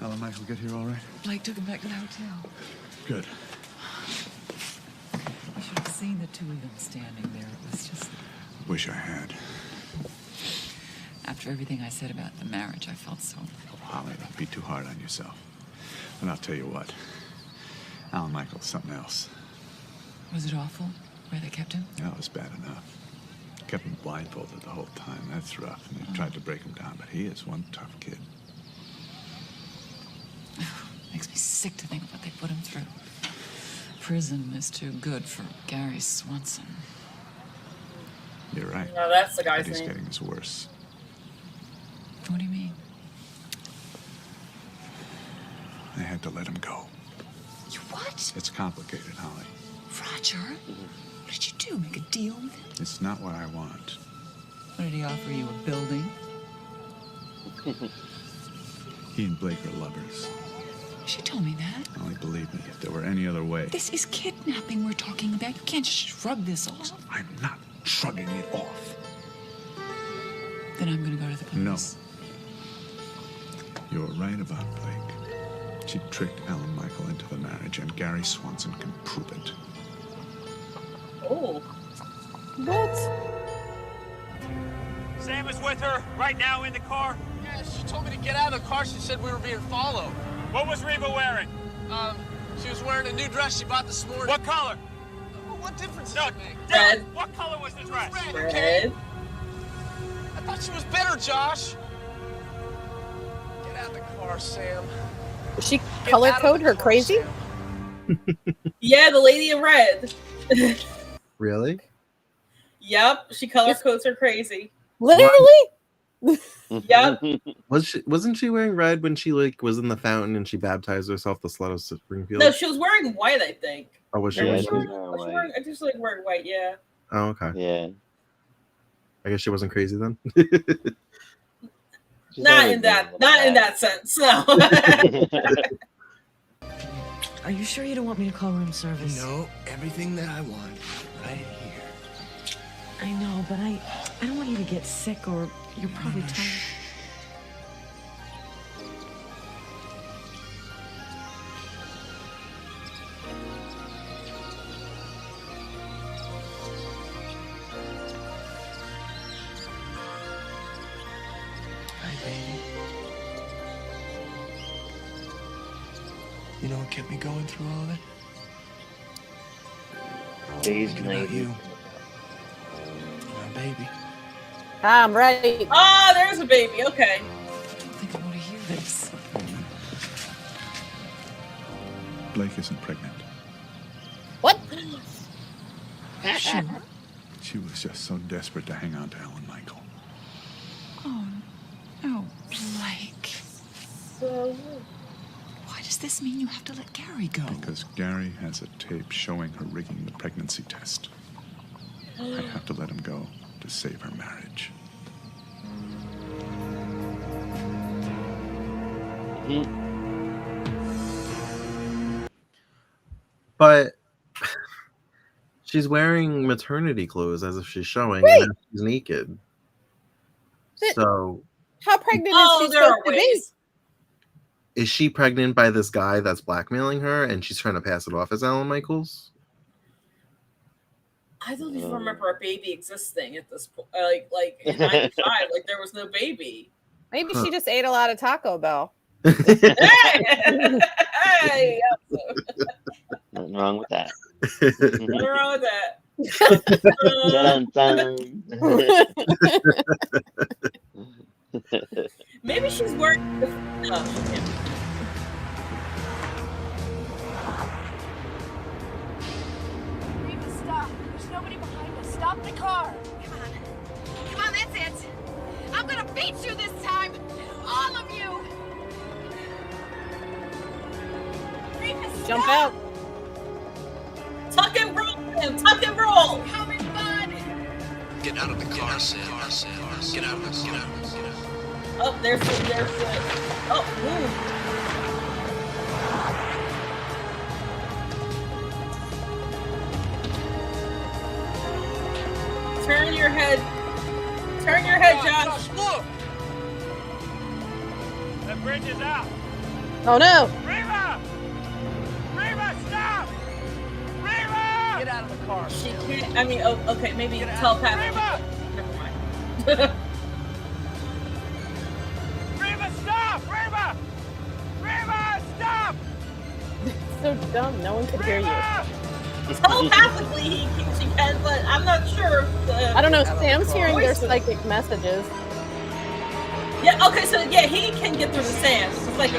[SPEAKER 6] Alan Michael get here all right?
[SPEAKER 10] Blake took him back to the hotel.
[SPEAKER 6] Good.
[SPEAKER 10] You should have seen the two of them standing there. It was just...
[SPEAKER 6] Wish I had.
[SPEAKER 10] After everything I said about the marriage, I felt so...
[SPEAKER 6] Oh, Holly, don't be too hard on yourself. And I'll tell you what. Alan Michael's something else.
[SPEAKER 10] Was it awful where they kept him?
[SPEAKER 6] That was bad enough. Kept him blindfolded the whole time. That's rough. And they tried to break him down, but he is one tough kid.
[SPEAKER 10] Makes me sick to think of what they put him through. Prison is too good for Gary Swanson.
[SPEAKER 6] You're right.
[SPEAKER 2] No, that's the guy's
[SPEAKER 6] But he's
[SPEAKER 2] name.
[SPEAKER 6] getting us worse.
[SPEAKER 10] What do you mean?
[SPEAKER 6] I had to let him go.
[SPEAKER 10] You what?
[SPEAKER 6] It's complicated, Holly.
[SPEAKER 10] Roger? What did you do? Make a deal with him?
[SPEAKER 6] It's not what I want.
[SPEAKER 10] What did he offer you? A building?
[SPEAKER 6] He and Blake are lovers.
[SPEAKER 10] She told me that.
[SPEAKER 6] Only believe me, if there were any other way.
[SPEAKER 10] This is kidnapping we're talking about. You can't just shrug this off.
[SPEAKER 6] I'm not shrugging it off.
[SPEAKER 11] Then I'm gonna go to the police.
[SPEAKER 6] No. You're right about Blake. She tricked Alan Michael into the marriage, and Gary Swanson can prove it.
[SPEAKER 2] Oh.
[SPEAKER 5] What?
[SPEAKER 8] Sam is with her right now in the car.
[SPEAKER 16] Yeah, she told me to get out of the car. She said we were being followed.
[SPEAKER 8] What was Reva wearing?
[SPEAKER 16] She was wearing a new dress she bought this morning.
[SPEAKER 8] What color?
[SPEAKER 16] What difference
[SPEAKER 8] No,
[SPEAKER 16] does it make?
[SPEAKER 2] Red.
[SPEAKER 8] What color was the dress?
[SPEAKER 16] Red,
[SPEAKER 2] Red.
[SPEAKER 16] okay? I thought she was better, Josh. Get out of the car, Sam.
[SPEAKER 5] Did she color code her crazy?
[SPEAKER 2] Yeah, the lady in red.
[SPEAKER 1] Really?
[SPEAKER 2] Yep, she color codes her crazy.
[SPEAKER 5] Literally?
[SPEAKER 2] Yep.
[SPEAKER 1] Wasn't she wearing red when she was in the fountain and she baptized herself the slut of Springfield?
[SPEAKER 2] No, she was wearing white, I think.
[SPEAKER 1] Oh, was she?
[SPEAKER 2] Or
[SPEAKER 1] wearing
[SPEAKER 2] was
[SPEAKER 1] white?
[SPEAKER 2] wearing, I just like wearing white, yeah.
[SPEAKER 1] Oh, okay.
[SPEAKER 3] Yeah.
[SPEAKER 1] I guess she wasn't crazy then.
[SPEAKER 2] Not in that sense. No.
[SPEAKER 10] Are you sure you don't want me to call room service?
[SPEAKER 14] No, everything that I want right here.
[SPEAKER 10] I know, but I don't want you to get sick, or you're probably tired.
[SPEAKER 14] Hi, baby. You know what kept me going through all of it?
[SPEAKER 3] Days
[SPEAKER 14] Thinking about you. My baby.
[SPEAKER 5] I'm ready.
[SPEAKER 2] Ah, there's a baby. Okay.
[SPEAKER 10] I think I want to hear this.
[SPEAKER 6] Blake isn't pregnant.
[SPEAKER 5] What?
[SPEAKER 10] Sure.
[SPEAKER 6] She was just so desperate to hang on to Alan Michael.
[SPEAKER 11] Oh, no, Blake.
[SPEAKER 2] So,
[SPEAKER 11] Why does this mean you have to let Gary go?
[SPEAKER 6] Because Gary has a tape showing her rigging the pregnancy test. I have to let him go to save her marriage.
[SPEAKER 1] But she's wearing maternity clothes as if she's showing,
[SPEAKER 5] Right.
[SPEAKER 1] and now she's naked.
[SPEAKER 5] Th-
[SPEAKER 1] So,
[SPEAKER 5] How pregnant
[SPEAKER 2] oh,
[SPEAKER 5] is she
[SPEAKER 2] there are
[SPEAKER 5] supposed to be?
[SPEAKER 2] ways.
[SPEAKER 1] is she pregnant by this guy that's blackmailing her, and she's trying to pass it off as Alan Michaels?
[SPEAKER 2] I don't even remember a baby existing at this point. Like in '95, like there was no baby.
[SPEAKER 5] Maybe she just ate a lot of Taco Bell.
[SPEAKER 2] Hey,
[SPEAKER 3] Nothing wrong with that.
[SPEAKER 2] nothing wrong with that. Maybe she's wearing. No, she can't.
[SPEAKER 9] Reva, stop. There's nobody behind us. Stop the car. Come on. Come on, that's it. I'm gonna beat you this time. All of you. Reva, stop.
[SPEAKER 5] Jump out.
[SPEAKER 2] Tuck and roll, man. Tuck and roll.
[SPEAKER 9] Coming, bud.
[SPEAKER 14] Get out of the car, Sam. Get out of the car.
[SPEAKER 2] Oh, there's the. Oh, ooh. Turn your head. Turn your head, Josh.
[SPEAKER 16] Look.
[SPEAKER 8] That bridge is out.
[SPEAKER 5] Oh no.
[SPEAKER 8] Reva! Reva, stop! Reva!
[SPEAKER 16] Get out of the car.
[SPEAKER 2] She can't. I mean, oh, okay, maybe telepathy.
[SPEAKER 8] Reva!
[SPEAKER 2] Never mind.
[SPEAKER 8] Reva, stop! Reva! Reva, stop!
[SPEAKER 5] So dumb. No one could hear you.
[SPEAKER 8] Reva!
[SPEAKER 2] Telepathically, she can, but I'm not sure.
[SPEAKER 5] I don't know. Sam's hearing their psychic messages.
[SPEAKER 2] Yeah. Okay. So yeah, he can get through the sand. It's like a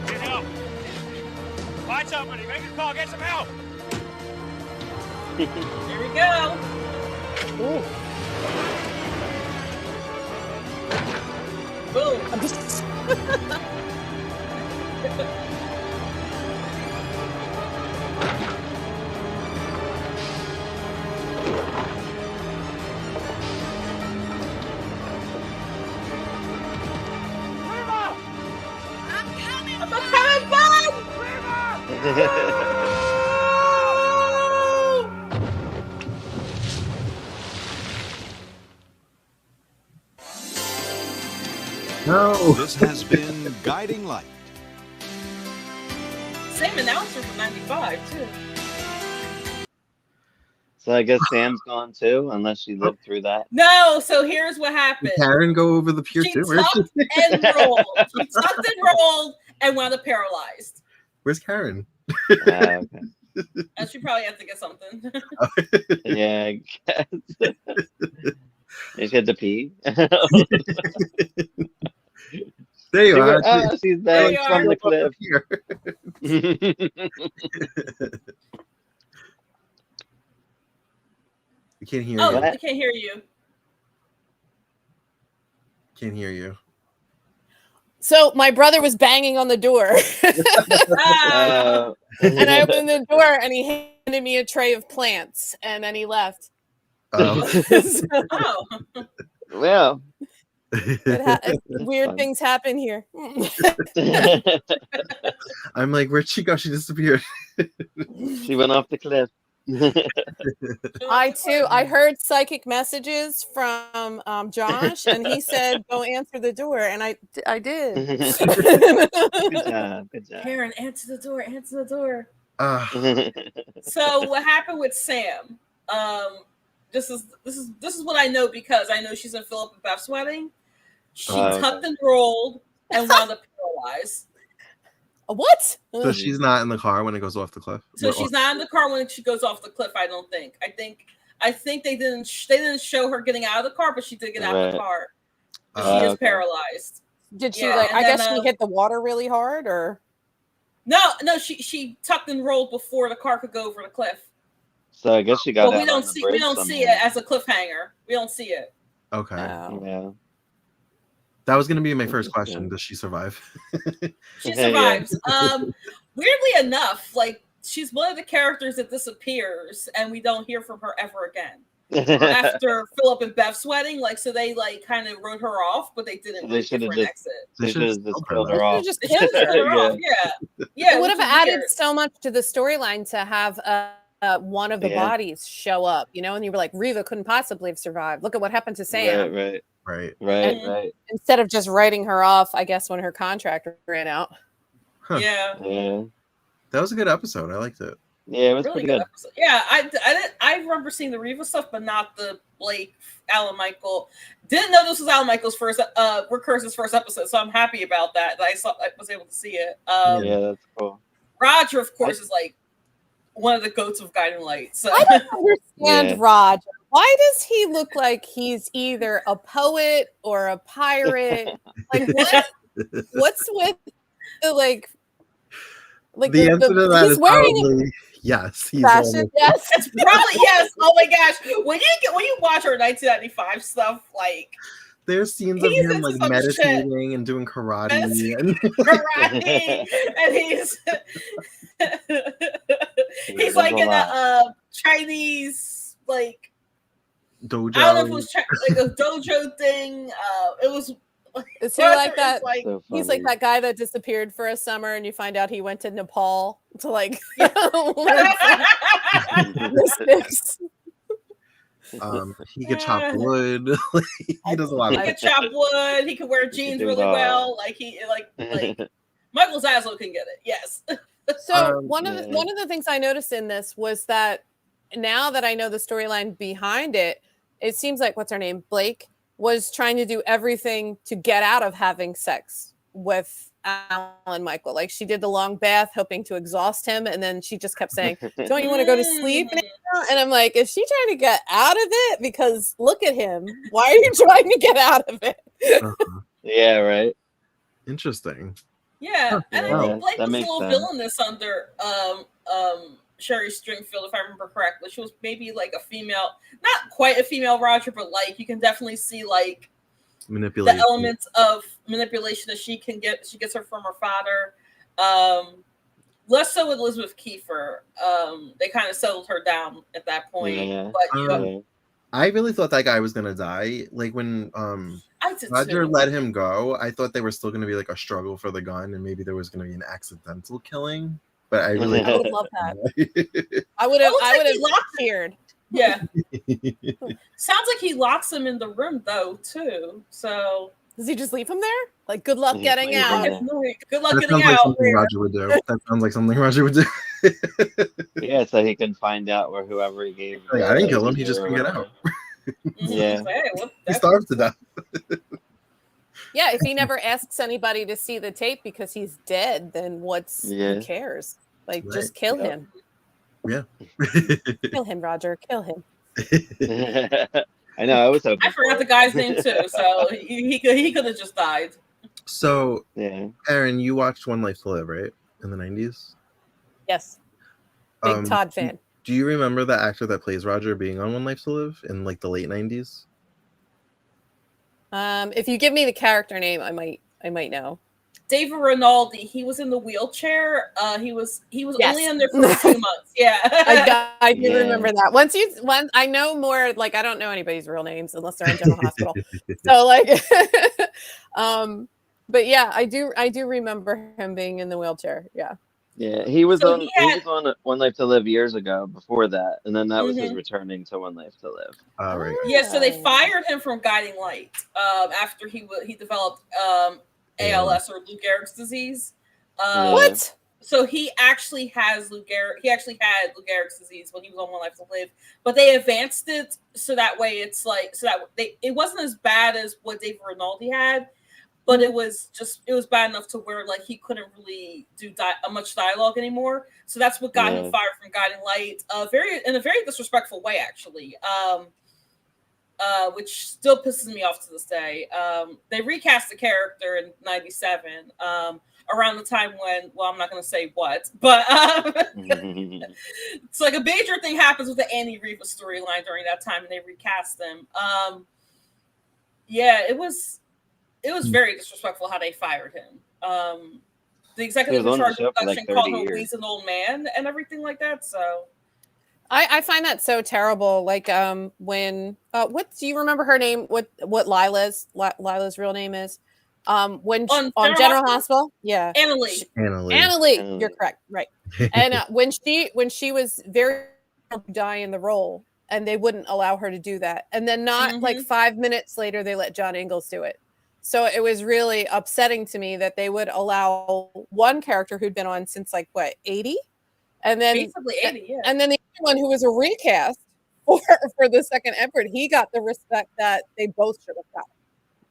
[SPEAKER 8] Get help! Find somebody. Make a call. Get some help.
[SPEAKER 2] Here we go.
[SPEAKER 5] Ooh.
[SPEAKER 2] Boom.
[SPEAKER 5] I'm just.
[SPEAKER 8] Reva!
[SPEAKER 1] No.
[SPEAKER 17] This has been Guiding Light.
[SPEAKER 2] Same announcer from '95 too.
[SPEAKER 3] So I guess Sam's gone too, unless she lived through that.
[SPEAKER 2] No, so here's what happened.
[SPEAKER 1] Did Karen go over the pier
[SPEAKER 2] She
[SPEAKER 1] too?
[SPEAKER 2] tucked and rolled. She tucked and rolled and wound up paralyzed.
[SPEAKER 1] Where's Karen?
[SPEAKER 3] Okay.
[SPEAKER 2] And she probably had to get something.
[SPEAKER 3] Yeah, I guess. She had to pee.
[SPEAKER 1] There you are.
[SPEAKER 3] Oh, she's back
[SPEAKER 2] you
[SPEAKER 3] from
[SPEAKER 2] are.
[SPEAKER 3] the cliff.
[SPEAKER 1] We can't hear
[SPEAKER 2] Oh,
[SPEAKER 1] you.
[SPEAKER 2] I can't hear you.
[SPEAKER 1] Can't hear you.
[SPEAKER 5] So my brother was banging on the door.
[SPEAKER 2] Ah.
[SPEAKER 5] And I opened the door and he handed me a tray of plants and then he left.
[SPEAKER 1] Oh.
[SPEAKER 2] Oh.
[SPEAKER 3] Well,
[SPEAKER 5] weird
[SPEAKER 3] fun.
[SPEAKER 5] things happen here.
[SPEAKER 1] I'm like, where'd she go? She disappeared.
[SPEAKER 3] She went off the cliff.
[SPEAKER 5] I heard psychic messages from Josh and he said go answer the door and I did.
[SPEAKER 3] Good job. Good job.
[SPEAKER 2] Karen, answer the door. Answer the door.
[SPEAKER 1] Ah.
[SPEAKER 2] So what happened with Sam? This is what I know because I know she's in Philip and Beth's wedding. She tucked and rolled and wound up paralyzed.
[SPEAKER 5] What?
[SPEAKER 1] So she's not in the car when it goes off the cliff.
[SPEAKER 2] So she's not in the car when she goes off the cliff. I don't think. I think they didn't show her getting out of the car, but she did get out of the car. But she is paralyzed.
[SPEAKER 5] Did she
[SPEAKER 2] Yeah,
[SPEAKER 5] I
[SPEAKER 2] and
[SPEAKER 5] guess she hit the water really hard or
[SPEAKER 2] no, she tucked and rolled before the car could go over the cliff.
[SPEAKER 3] So I guess she got.
[SPEAKER 2] But we
[SPEAKER 3] out
[SPEAKER 2] don't
[SPEAKER 3] on the
[SPEAKER 2] see
[SPEAKER 3] bridge
[SPEAKER 2] it as a cliffhanger. We don't see it.
[SPEAKER 1] Okay.
[SPEAKER 3] Yeah.
[SPEAKER 1] That was going to be my first question. Does she survive?
[SPEAKER 2] She survives. Weirdly enough, like she's one of the characters that disappears, and we don't hear from her ever again. After Philip and Beth's wedding, like so they like kind of wrote her off, but they didn't.
[SPEAKER 3] They should have just.
[SPEAKER 2] exit.
[SPEAKER 3] They should have just killed her off.
[SPEAKER 5] just killed her
[SPEAKER 2] off. Yeah.
[SPEAKER 5] It would
[SPEAKER 2] which
[SPEAKER 5] have
[SPEAKER 2] is
[SPEAKER 5] added
[SPEAKER 2] weird.
[SPEAKER 5] so much to the storyline to have one of the bodies show up, and you were like, Reva couldn't possibly have survived. Look at what happened to Sam.
[SPEAKER 3] Right.
[SPEAKER 5] Instead of just writing her off, I guess when her contract ran out.
[SPEAKER 1] Huh.
[SPEAKER 2] Yeah.
[SPEAKER 1] That was a good episode. I liked it.
[SPEAKER 3] Yeah, it was
[SPEAKER 2] Really
[SPEAKER 3] pretty good.
[SPEAKER 2] episode. Yeah, I remember seeing the Reva stuff, but not the Blake Alan Michael. Didn't know this was Alan Michael's first Recurse's first episode, so I'm happy about that. I was able to see it.
[SPEAKER 3] Yeah, that's cool.
[SPEAKER 2] Roger, of course, is like one of the goats of Guiding Light. So
[SPEAKER 5] I don't understand Roger. Why does he look like he's either a poet or a pirate? Like what's with the like
[SPEAKER 1] the answer to that
[SPEAKER 5] he's
[SPEAKER 1] is
[SPEAKER 5] wearing
[SPEAKER 1] probably yes. He's
[SPEAKER 5] fashion. Yes,
[SPEAKER 2] it's probably yes. Oh my gosh, when you watch our 1995 stuff, like
[SPEAKER 1] there's scenes of him like meditating and doing karate
[SPEAKER 2] and he's like in a Chinese like
[SPEAKER 1] dojo.
[SPEAKER 2] I don't know if it was like a dojo thing. It was.
[SPEAKER 5] Is he like that?
[SPEAKER 2] Like,
[SPEAKER 5] he's like that guy that disappeared for a summer, and you find out he went to Nepal to like.
[SPEAKER 1] He could chop wood. He does a lot.
[SPEAKER 2] He could chop wood. He could wear jeans really well. Like Michael Zaslow can get it. Yes.
[SPEAKER 5] So one of the things I noticed in this was that now that I know the storyline behind it, it seems like what's her name, Blake, was trying to do everything to get out of having sex with Alan Michael. Like she did the long bath, hoping to exhaust him, and then she just kept saying, "Don't you want to go to sleep now?" And I'm like, is she trying to get out of it? Because look at him. Why are you trying to get out of it?
[SPEAKER 3] Yeah, right.
[SPEAKER 1] Interesting.
[SPEAKER 2] Yeah, and I think Blake was a little
[SPEAKER 3] sense.
[SPEAKER 2] villainous under Sherry Stringfield, if I remember correctly. She was maybe like a female, not quite a female Roger, but like you can definitely see like
[SPEAKER 1] manipulation,
[SPEAKER 2] the elements of manipulation that she can get. She gets her from her father. Less so with Elizabeth Kiefer. They kind of settled her down at that point.
[SPEAKER 3] Yeah.
[SPEAKER 2] But
[SPEAKER 1] I really thought that guy was gonna die. Like when Roger let him go, I thought they were still gonna be like a struggle for the gun, and maybe there was gonna be an accidental killing. but I really
[SPEAKER 5] I would love that. I would have cheered.
[SPEAKER 2] Yeah. Sounds like he locks him in the room though too. So
[SPEAKER 5] does he just leave him there? Like, good luck getting out.
[SPEAKER 2] Good luck
[SPEAKER 1] that
[SPEAKER 2] getting
[SPEAKER 1] sounds like
[SPEAKER 2] out.
[SPEAKER 1] something Roger would do. That sounds like something Roger would do.
[SPEAKER 3] Yeah, so he can find out where whoever he gave.
[SPEAKER 1] Like, I didn't kill him. He just couldn't get out.
[SPEAKER 3] Yeah.
[SPEAKER 1] He starved to death.
[SPEAKER 5] Yeah, if he never asks anybody to see the tape because he's dead, then who cares? Like, just kill him.
[SPEAKER 1] Yeah.
[SPEAKER 5] Kill him, Roger. Kill him.
[SPEAKER 3] I know. I was hoping.
[SPEAKER 2] I forgot the guy's name too, so he could have just died.
[SPEAKER 1] So,
[SPEAKER 3] yeah,
[SPEAKER 1] Aaron, you watched One Life to Live, right? In the 90s?
[SPEAKER 5] Yes. Big Todd fan.
[SPEAKER 1] Do you remember the actor that plays Roger being on One Life to Live in like the late 90s?
[SPEAKER 5] If you give me the character name, I might know.
[SPEAKER 2] David Rinaldi. He was in the wheelchair. He was
[SPEAKER 5] Yes.
[SPEAKER 2] only in there for a few months. Yeah.
[SPEAKER 5] I do remember that. Once I know more, like, I don't know anybody's real names unless they're in General Hospital. So like but yeah, I do remember him being in the wheelchair. Yeah.
[SPEAKER 3] Yeah, he was on One Life to Live years ago before that, and then that was his returning to One Life to Live.
[SPEAKER 1] Oh, right.
[SPEAKER 2] Yeah, so they fired him from Guiding Light after he developed ALS or Lou Gehrig's disease.
[SPEAKER 5] What?
[SPEAKER 2] So he actually has Lou Gehrig. He actually had Lou Gehrig's disease when he was on One Life to Live, but they advanced it so that way it's like it wasn't as bad as what David Rinaldi had, but it was bad enough to where like he couldn't really do much dialogue anymore. So that's what got him fired from Guiding Light. In a very disrespectful way, actually. Which still pisses me off to this day. They recast the character in '97, around the time when, well, I'm not going to say what, but it's like a major thing happens with the Annie Reva storyline during that time, and they recast them. Yeah, it was very disrespectful how they fired him. The executive in charge of production called him "Weasel old man" and everything like that. So.
[SPEAKER 5] I find that so terrible. Like when what do you remember her name? What Lila's real name is? When on General Hospital? Yeah. Annalee. You're correct. Right. And when she was very dying in the role, and they wouldn't allow her to do that. And then not like 5 minutes later, they let John Ingalls do it. So it was really upsetting to me that they would allow one character who'd been on since like what, 80? And then
[SPEAKER 2] basically 80, yeah.
[SPEAKER 5] And then the other one who was a recast for the second effort, he got the respect that they both should have got.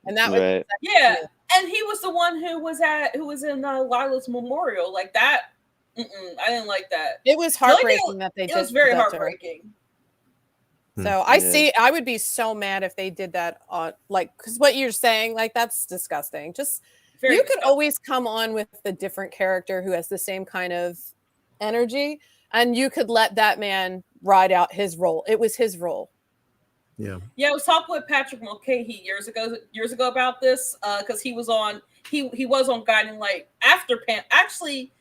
[SPEAKER 5] And that was
[SPEAKER 2] and he was the one who was in Lila's memorial. Like that. I didn't like that.
[SPEAKER 5] It was heartbreaking that they did.
[SPEAKER 2] It was very heartbreaking.
[SPEAKER 5] So I would be so mad if they did that on because what you're saying, like, that's disgusting. Just you could always come on with a different character who has the same kind of energy, and you could let that man ride out his role. It was his role.
[SPEAKER 1] Yeah.
[SPEAKER 2] I was talking with Patrick Mulcahy years ago about this because he was on Guiding Light after Pam. Actually,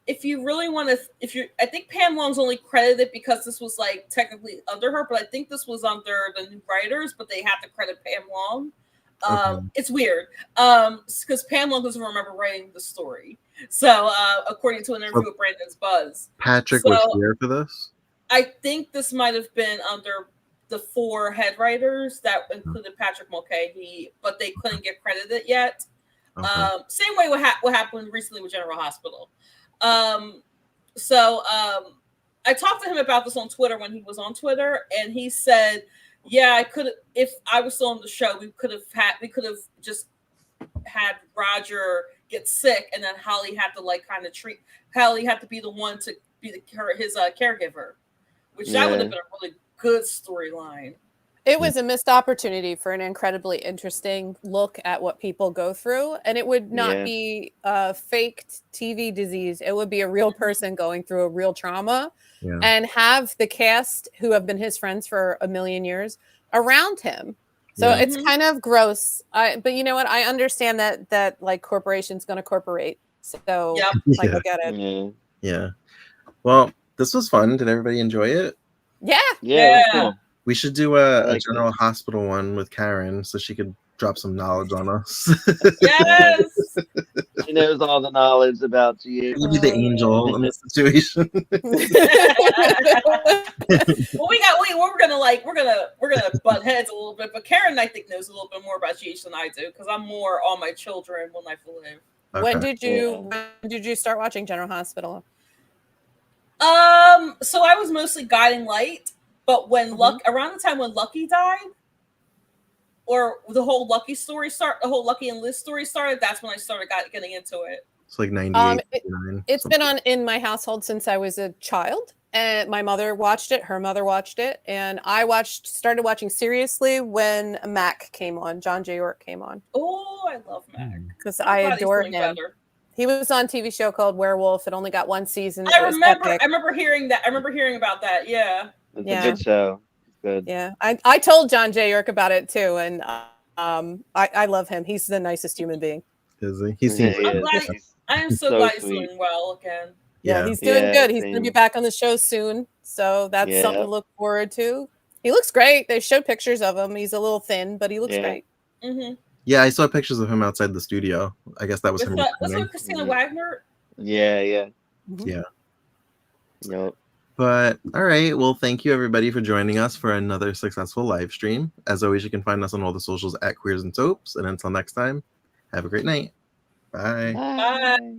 [SPEAKER 2] if you really want to, I think Pam Long's only credited because this was like technically under her, but I think this was under the new writers, but they had to credit Pam Long. It's weird because Pam Long doesn't remember writing the story. So according to an interview with Brandon's Buzz,
[SPEAKER 1] Patrick was here for this.
[SPEAKER 2] I think this might have been under the 4 head writers that included Patrick Mulcahy, but they couldn't get credited yet. Same way what happened recently with General Hospital. I talked to him about this on Twitter when he was on Twitter, and he said, yeah, I could, if I was still on the show, we could have just had Roger get sick, and then Holly had to Holly had to be the one to be his caregiver, which that would have been a really good storyline.
[SPEAKER 5] It was a missed opportunity for an incredibly interesting look at what people go through, and it would not be a faked TV disease. It would be a real person going through a real trauma, and have the cast who have been his friends for a million years around him. So it's kind of gross. But you know what? I understand that like corporation's going to corporate. So I get it.
[SPEAKER 1] Yeah. Well, this was fun. Did everybody enjoy it?
[SPEAKER 5] Yeah.
[SPEAKER 3] Yeah. Cool.
[SPEAKER 1] We should do a General Hospital one with Karen so she could drop some knowledge on us.
[SPEAKER 2] Yes.
[SPEAKER 3] She knows all the knowledge about you.
[SPEAKER 1] You'll be the angel in this situation.
[SPEAKER 2] Well, we're gonna butt heads a little bit, but Karen I think knows a little bit more about GH than I do because I'm more on my children when life will live.
[SPEAKER 5] When did you start watching General Hospital?
[SPEAKER 2] So I was mostly Guiding Light, but when around the time when Lucky died, or the whole Lucky and Liz story started, that's when I started getting into it.
[SPEAKER 1] It's like 98,
[SPEAKER 5] It's been on in my household since I was a child, and my mother watched it, her mother watched it, and I started watching seriously when Mac came on, John J. York came on.
[SPEAKER 2] Oh, I love Mac
[SPEAKER 5] because I adore him.
[SPEAKER 2] Better.
[SPEAKER 5] He was on a TV show called Werewolf. It only got one season.
[SPEAKER 2] I remember hearing that. I remember hearing about that. Yeah.
[SPEAKER 3] It's a good show. It's good.
[SPEAKER 5] Yeah. I told John J. York about it too, and I love him. He's the nicest human being.
[SPEAKER 1] Is he? He seems
[SPEAKER 2] I am so glad he's doing well again.
[SPEAKER 5] Yeah, he's doing good. He's going to be back on the show soon, so that's something to look forward to. He looks great. They showed pictures of him. He's a little thin, but he looks great.
[SPEAKER 2] Mm-hmm.
[SPEAKER 1] Yeah, I saw pictures of him outside the studio. I guess that was him.
[SPEAKER 2] Was it Christina Wagner?
[SPEAKER 3] Yeah.
[SPEAKER 1] Yeah.
[SPEAKER 3] Yep.
[SPEAKER 1] But all right, well, thank you everybody for joining us for another successful live stream. As always, you can find us on all the socials at Queers and Soaps. And until next time, have a great night. Bye.
[SPEAKER 2] Bye.